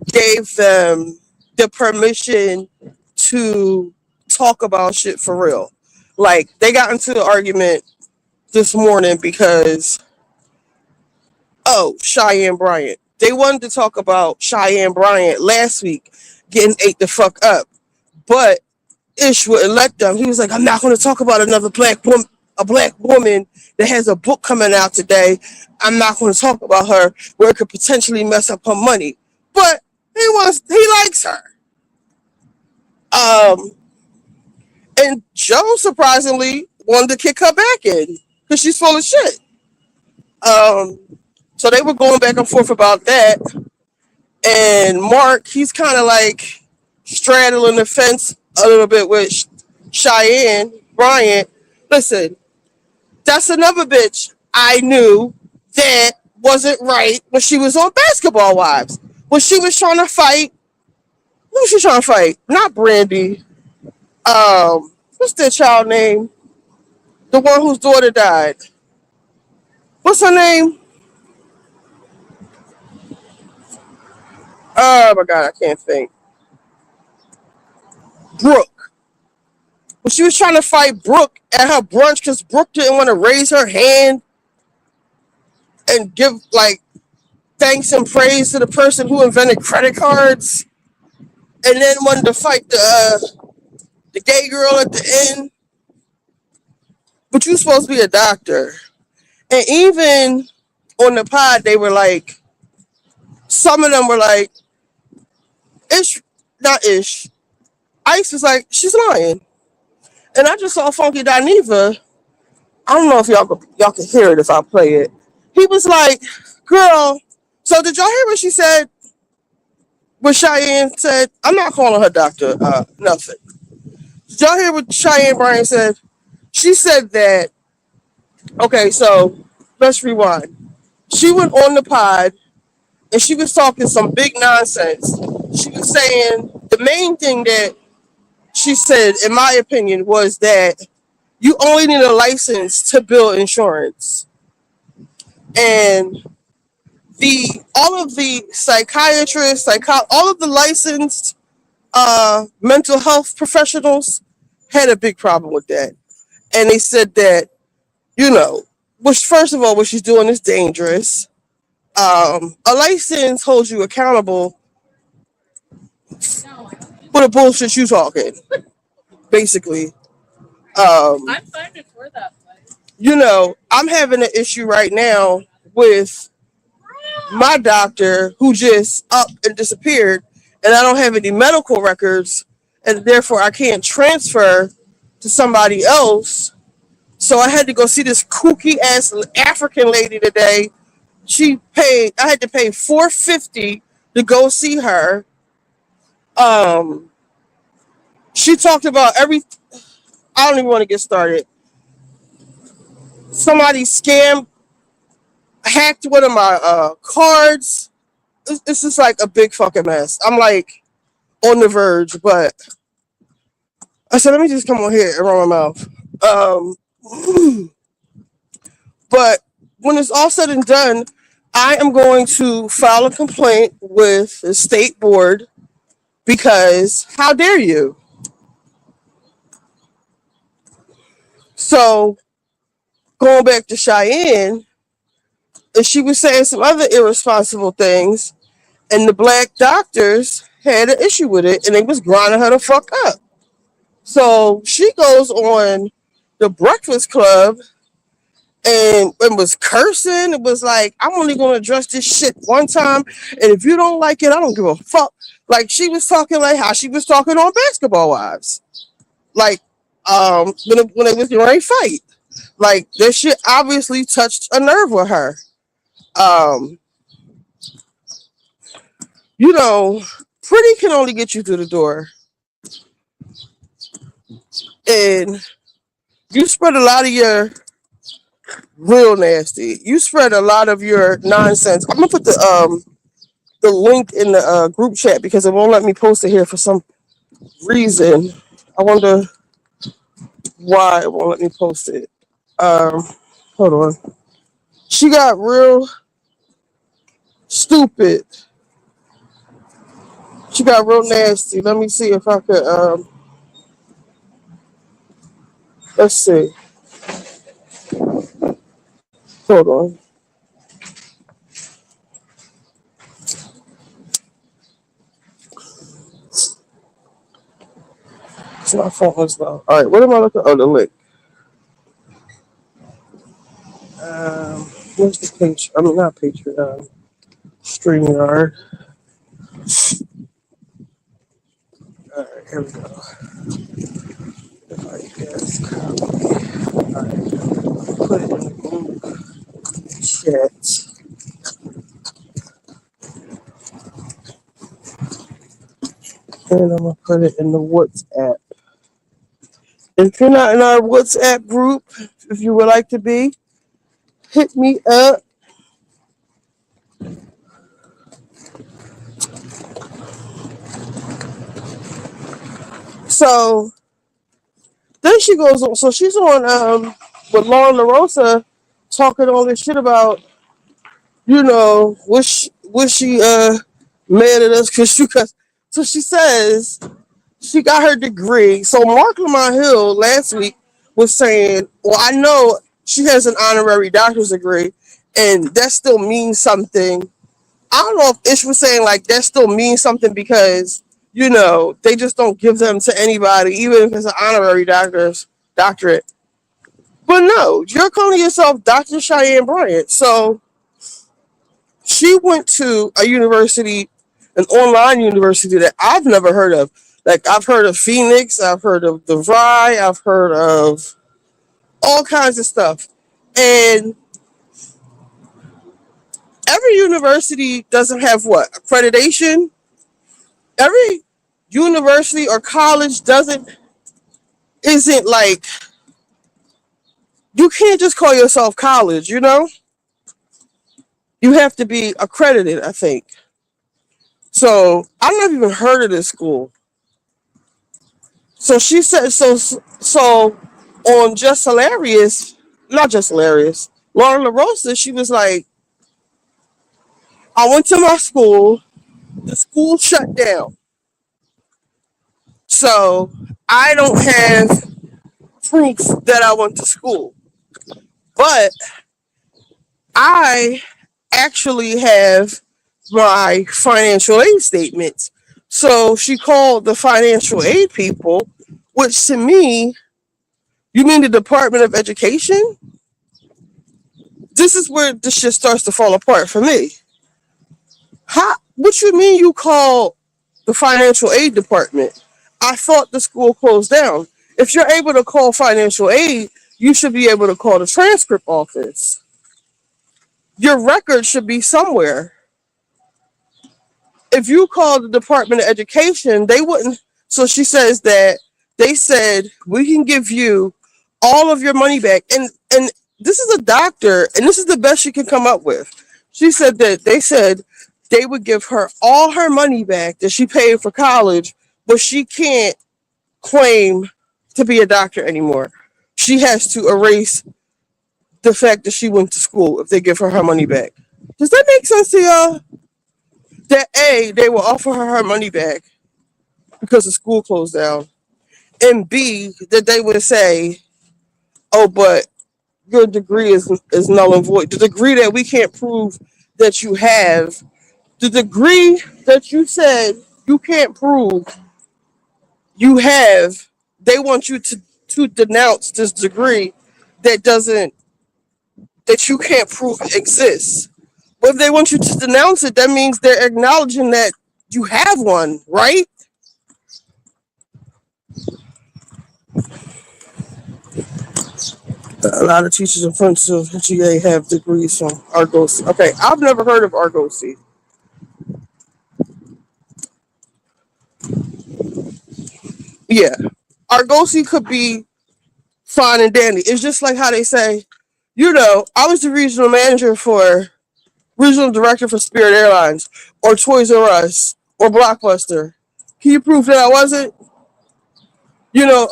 gave them the permission to talk about shit for real. Like, they got into the argument this morning because, Cheyenne Bryant. They wanted to talk about Cheyenne Bryant last week getting ate the fuck up, but Ish wouldn't let them. He was like, "I'm not going to talk about another black woman that has a book coming out today. I'm not going to talk about her where it could potentially mess up her money." But he likes her. And Joe surprisingly wanted to kick her back in because she's full of shit. So they were going back and forth about that. And Mark, he's kind of like straddling the fence a little bit with Cheyenne Bryant. Listen, that's another bitch I knew that wasn't right when she was on Basketball Wives. When she was trying to fight, who was she trying to fight? Not Brandy. What's that child name? The one whose daughter died. What's her name? Oh my God, I can't think. Brooke. When she was trying to fight Brooke at her brunch because Brooke didn't want to raise her hand and give like thanks and praise to the person who invented credit cards, and then wanted to fight the gay girl at the end. but you're supposed to be a doctor. And even on the pod, they were like, some of them were like, not Ice was like, she's lying. And I just saw Funky Dineva. I don't know if y'all can hear it if I play it. He was like, girl, so did y'all hear what she said? What Cheyenne said? I'm not calling her doctor, nothing. Did y'all hear what Cheyenne Bryan said? She said that, okay, so let's rewind. She went on the pod and she was talking some big nonsense. She was saying the main thing that she said, in my opinion, was that you only need a license to build insurance. And all of the psychiatrists, all of the licensed mental health professionals had a big problem with that. And they said that, which first of all, what she's doing is dangerous. A license holds you accountable for the bullshit you talking, basically. I'm fine for that. I'm having an issue right now with my doctor who just up and disappeared, and I don't have any medical records, and therefore I can't transfer to somebody else. So I had to go see this kooky ass African lady today. I had to pay $450 to go see her. She talked about I don't even want to get started. Somebody hacked one of my cards. It's just like a big fucking mess. I'm like on the verge, but I said, let me just come on here and run my mouth. But when it's all said and done, I am going to file a complaint with the state board because how dare you? So going back to Cheyenne, and she was saying some other irresponsible things, and the black doctors had an issue with it, and they was grinding her the fuck up. So she goes on the Breakfast Club and was cursing. It was like, I'm only going to address this shit one time, and if you don't like it, I don't give a fuck. Like, she was talking like how she was talking on Basketball Wives. Like, when it was the right fight. Like, this shit obviously touched a nerve with her. Pretty can only get you through the door. And you spread a lot of your real nasty. You spread a lot of your nonsense. I'm gonna put the link in the group chat because it won't let me post it here for some reason. I wonder why it won't let me post it. Hold on. She got real stupid. She got real nasty. Let me see if I could let's see. Hold on. It's my phone as well. All right, what am I looking? Oh, the link. Where's the page? I mean, not Patreon. StreamYard. All right, here we go. If I guess copy. All right, put it in the group chat. And I'm gonna put it in the WhatsApp. If you're not in our WhatsApp group, if you would like to be, hit me up. So then she goes on. So she's on with Lauren LaRosa talking all this shit about, was she mad at us because so she says she got her degree. So Mark Lamont Hill last week was saying, well, I know she has an honorary doctor's degree, and that still means something. I don't know if Ish was saying like that still means something because they just don't give them to anybody, even if it's an honorary doctorate. But no, you're calling yourself Dr. Cheyenne Bryant. So she went to a university, an online university that I've never heard of. Like I've heard of Phoenix, I've heard of DeVry, I've heard of all kinds of stuff. And every university doesn't have what? Accreditation? Every university or college isn't like you can't just call yourself college, you know? You have to be accredited, I think. So I've never even heard of this school. So she said so on Just Hilarious, not Just Hilarious, Lauren LaRosa, she was like, I went to my school, the school shut down. So I don't have proof that I went to school. But I actually have my financial aid statements. So she called the financial aid people, which to me, you mean the Department of Education? This is where this shit starts to fall apart for me. How? What you mean you call the financial aid department? I thought the school closed down. If you're able to call financial aid, you should be able to call the transcript office. Your record should be somewhere. If you call the Department of Education, they wouldn't. So she says that they said we can give you all of your money back, and this is a doctor, and this is the best she can come up with. She said that they said they would give her all her money back that she paid for college, but she can't claim to be a doctor anymore. She has to erase the fact that she went to school if they give her money back. Does that make sense to y'all? That A, they will offer her money back because the school closed down, and B, that they would say, "Oh, but your degree is null and void. The degree that we can't prove that you have, the degree that you said you can't prove you have, they want you to denounce this degree that doesn't that you can't prove exists. But if they want you to denounce it, that means they're acknowledging that you have one, right? A lot of teachers and principals at GA have degrees from Argos. Okay, I've never heard of Argosy. Yeah, Argosy could be fine and dandy. It's just like how they say, I was the regional director for Spirit Airlines, or Toys R Us, or Blockbuster. Can you prove that I wasn't?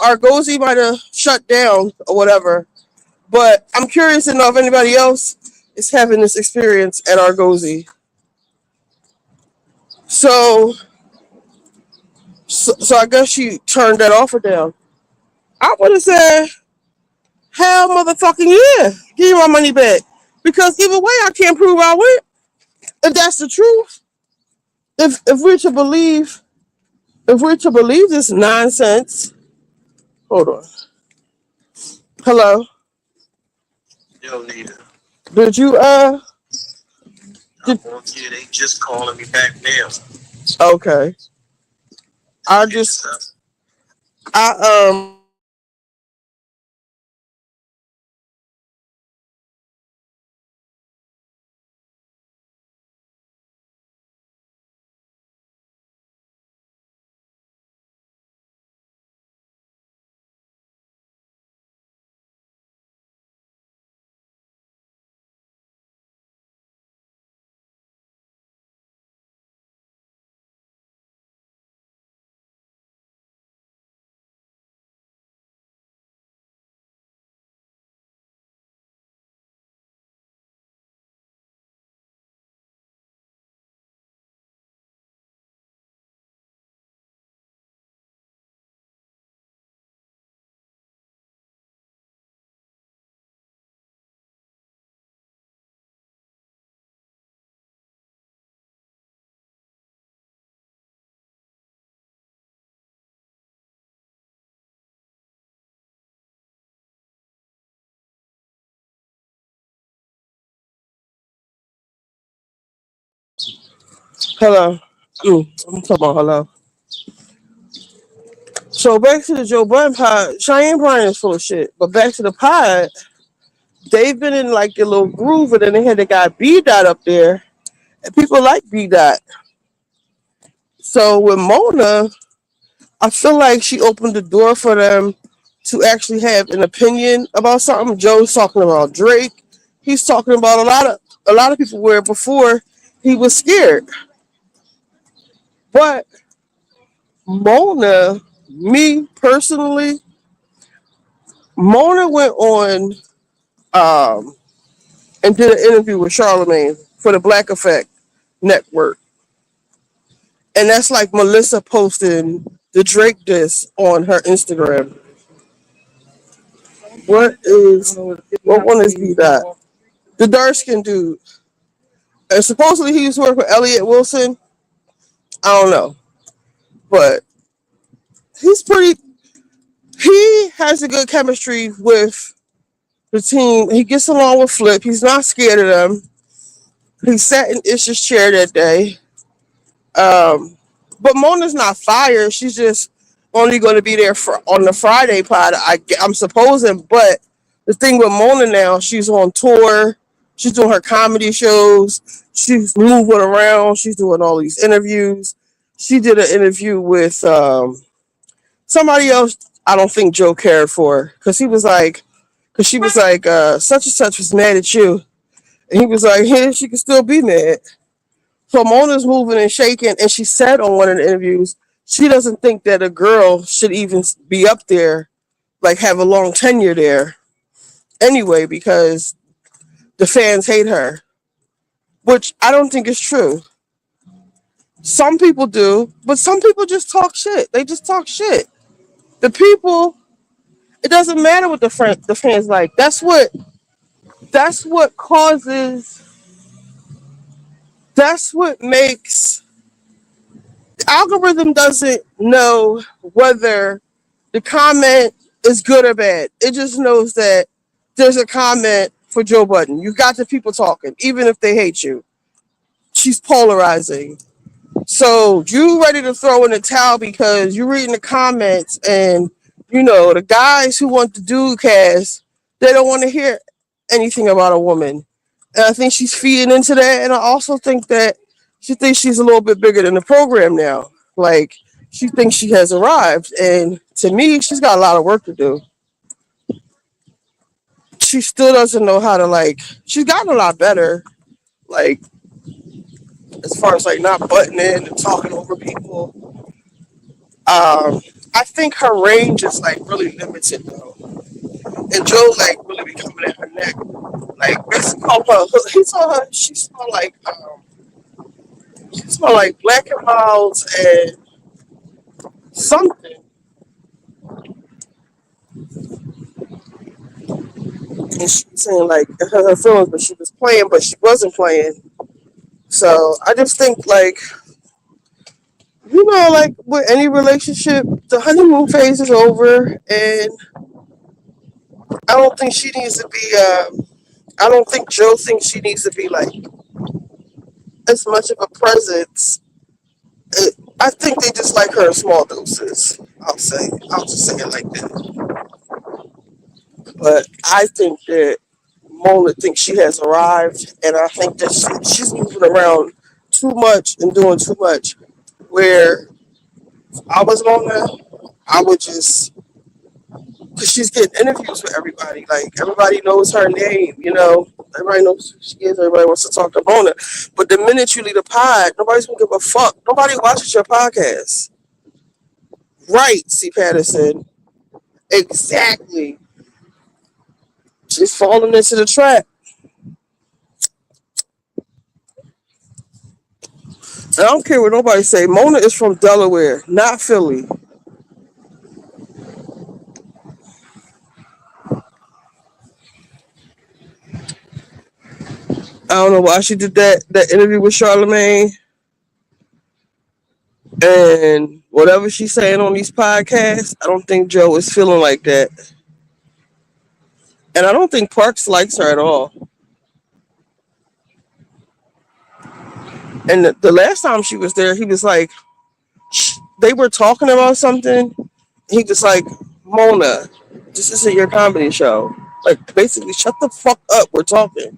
Argosy might have shut down or whatever, but I'm curious to know if anybody else is having this experience at Argosy. So I guess she turned that offer down. I would have said, hell motherfucking yeah, give me my money back. Because either way, I can't prove I went. If that's the truth, if we're to believe, this nonsense, hold on. Hello, Yo, Nita, did you I'm did on you. They just calling me back now. okay? I Get just yourself. I Hello. I'm talking about hello. So back to the Joe Budden pod. Cheyenne Bryan is full of shit. But back to the pod, they've been in like a little groove, and then they had the guy B Dot up there, and people like B Dot. So with Mona, I feel like she opened the door for them to actually have an opinion about something. Joe's talking about Drake. He's talking about a lot of people where before he was scared. But Mona, me personally, Mona went on um, and did an interview with Charlemagne for the Black Effect Network. And that's like Melissa posting the Drake diss on her Instagram. What one is B Dot? The dark skinned dude. And supposedly he used to work with Elliot Wilson. I don't know. But he's pretty he has a good chemistry with the team. He gets along with Flip. He's not scared of them. He sat in Ish's chair that day. Um, but Mona's not fired. She's just only going to be there for on the Friday pod. I'm supposing. But the thing with Mona now, she's on tour. She's doing her comedy shows. She's moving around. She's doing all these interviews. She did an interview with somebody else. I don't think Joe cared for because she was like, such and such was mad at you, and he was like, yeah, she can still be mad. So Mona's moving and shaking, and she said on one of the interviews she doesn't think that a girl should even be up there, like have a long tenure there anyway, because the fans hate her, which I don't think is true. Some people do, but some people just talk shit. They just talk shit. The people, it doesn't matter what the fans like. That's what causes. That's what makes the algorithm doesn't know whether the comment is good or bad. It just knows that there's a comment for Joe Budden. You got the people talking, even if they hate you. She's polarizing. So you ready to throw in the towel because you're reading the comments and the guys who want the dude cast, they don't want to hear anything about a woman. And I think she's feeding into that. And I also think that she thinks she's a little bit bigger than the program now. Like she thinks she has arrived. And to me, she's got a lot of work to do. She still doesn't know how to she's gotten a lot better. Like as far as not butting in and talking over people. I think her range is really limited though. And Joe really be coming at her neck. Basically called her, he told her she smelled like Black and Miles and something. And she was saying her feelings, but she was playing, but she wasn't playing. So I just think with any relationship, the honeymoon phase is over, and I don't think she needs to be. I don't think Joe thinks she needs to be as much of a presence. I think they just like her in small doses. I'll just say it like that. But I think that Mona thinks she has arrived, and I think that she's moving around too much and doing too much. Where I was Mona, I would just because she's getting interviews with everybody. Everybody knows her name, Everybody knows who she is. Everybody wants to talk to Mona. But the minute you leave the pod, nobody's gonna give a fuck. Nobody watches your podcast. Right, C. Patterson. Exactly. She's falling into the trap. I don't care what nobody say. Mona is from Delaware, not Philly. I don't know why she did that interview with Charlemagne and whatever she's saying on these podcasts. I don't think Joe is feeling like that, and I don't think Parks likes her at all. And the last time she was there, he was like, they were talking about something. He was like, Mona, this isn't your comedy show. Like, basically, shut the fuck up. We're talking.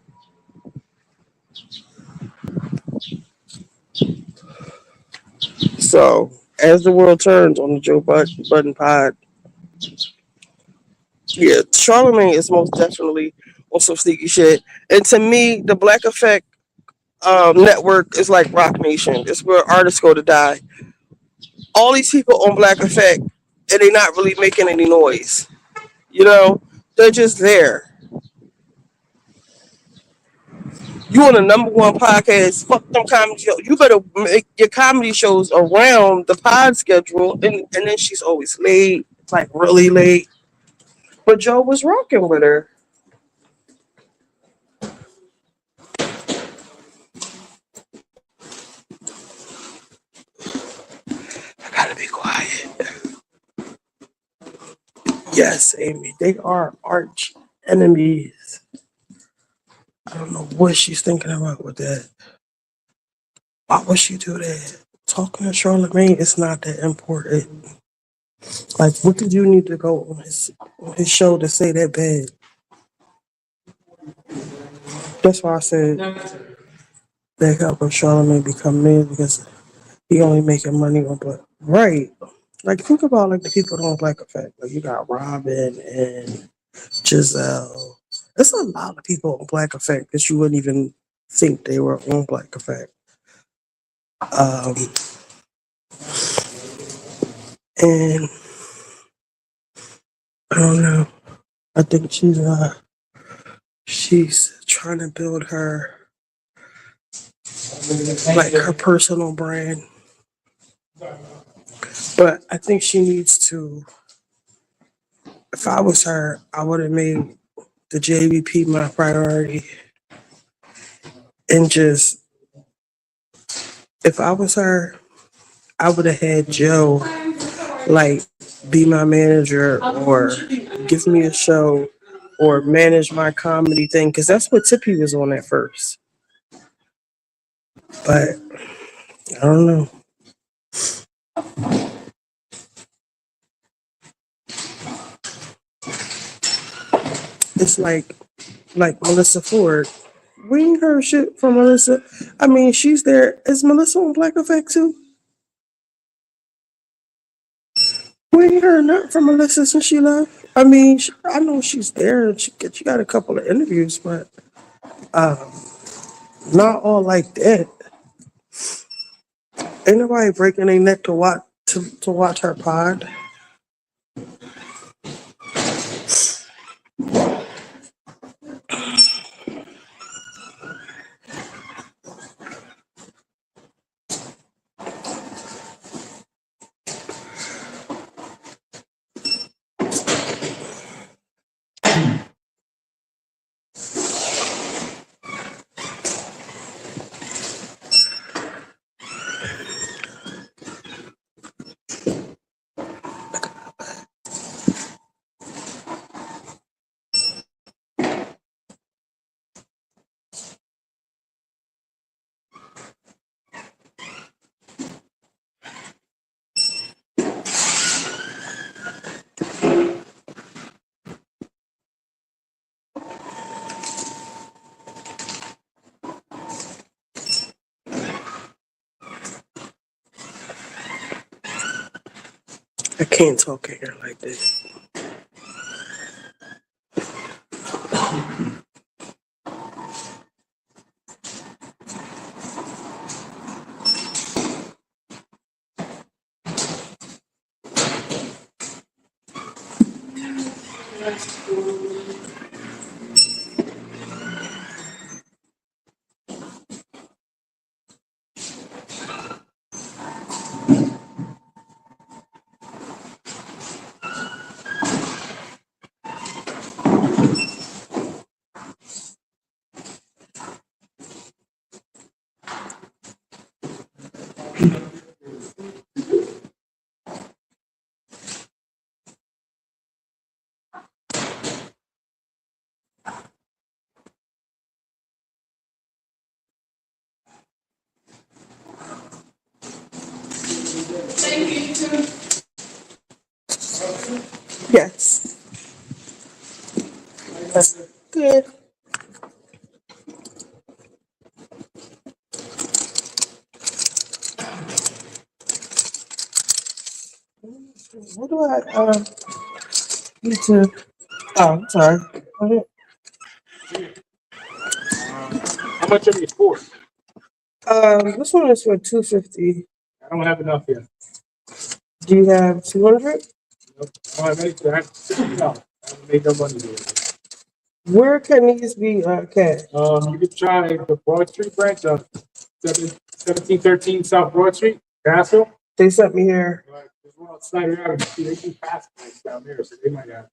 So, as the world turns on the Joe Budden pod, yeah, Charlemagne is most definitely on some sneaky shit. And to me, the Black Effect network is like Rock Nation. It's where artists go to die. All these people on Black Effect, and they're not really making any noise. You know, they're just there. You on the number one podcast, fuck them comedy shows. You better make your comedy shows around the pod schedule. And then she's always late, like really late. But Joe was rocking with her. I gotta be quiet. Yes, Amy, they are arch enemies. I don't know what she's thinking about with that. Why would she do that? Talking to Charlemagne is not that important. Like, what did you need to go on his show to say that bad? That's why I said that helping Charlemagne become man because he only making money on but right. Like think about like the people on Black Effect. Like you got Robin and Giselle. There's a lot of people on Black Effect that you wouldn't even think they were on Black Effect. Um, and I don't know. I think she's trying to build her like her personal brand. But I think she needs to. If I was her, I would have made the JVP my priority and just. If I was her, I would have had Joe like be my manager or give me a show or manage my comedy thing because that's what Tippy was on at first. But I don't know. It's like Melissa Ford. We ain't heard shit from Melissa. I mean, she's there. Is Melissa on Black Effect too? We ain't heard nothing from Melissa since she left. I mean, I know she's there. She got a couple of interviews, but not all like that. Ain't nobody breaking their neck to watch her pod. I can't talk to her like this. Yes. Good. What do I need to? Oh, I'm sorry. How much are these for? This one is for 250. I don't have enough here. Do you have 200? Nope. I don't have anything. I have $60. I haven't made no money yet. Where can these be kept? You could try the Broad Street branch of 1713 South Broad Street, Castle. They sent me here. There's one on Snyder Avenue. They do fast nights down there, so they might have.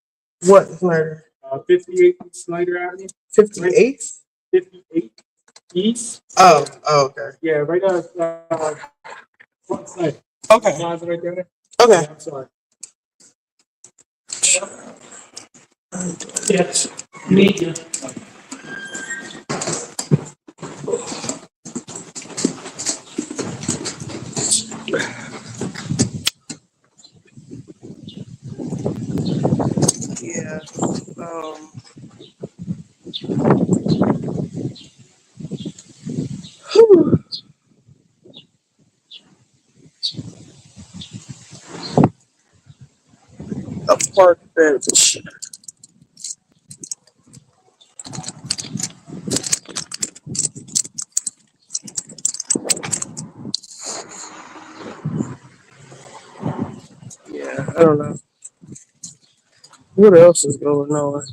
What, Snyder? 58 Snyder Avenue. 58? 58 East. Oh, okay. Yeah, right now. Front side. Okay. Plaza right there. Okay. Yeah, I'm sorry. Yes. Media. Yeah. Whew. A park bench. Yeah, I don't know. What else is going on?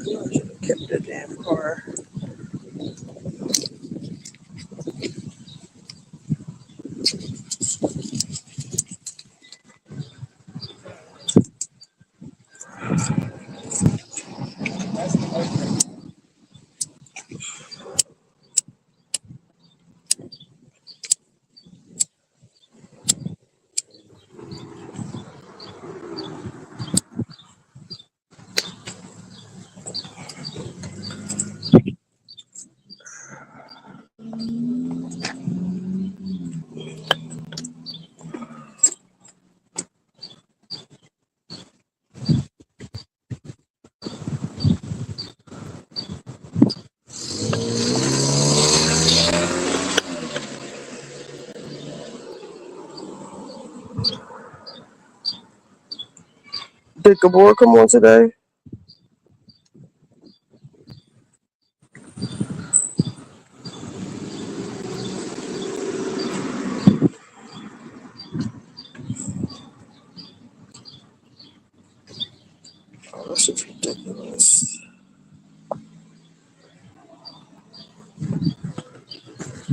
I should have kept the damn car. Did Gabor come on today? Oh, this is ridiculous.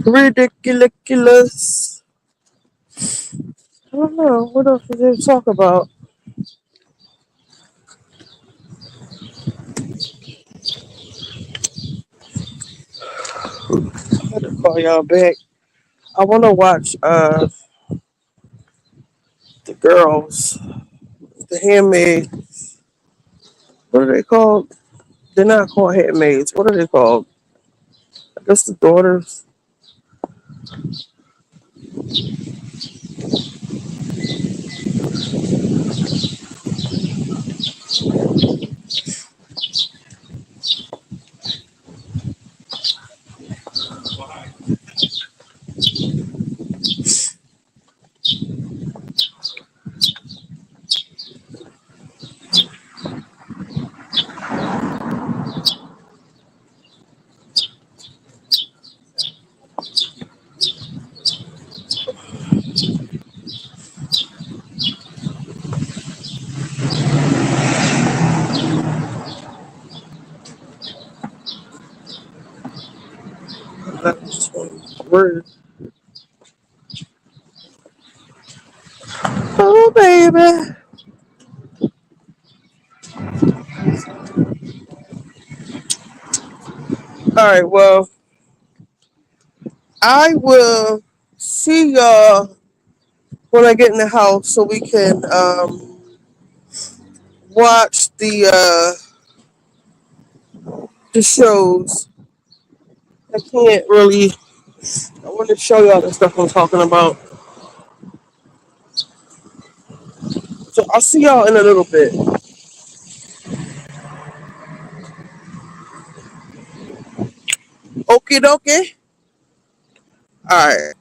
Ridiculous. I don't know. What else did they talk about? I had to call y'all back. I want to watch the girls, the handmaid. What are they called? They're not called handmaids. What are they called? I guess the daughters. Word. Oh, baby. All right, well, I will see y'all when I get in the house so we can watch the shows. I can't really. I want to show y'all the stuff I'm talking about. So I'll see y'all in a little bit. Okie dokie. All right.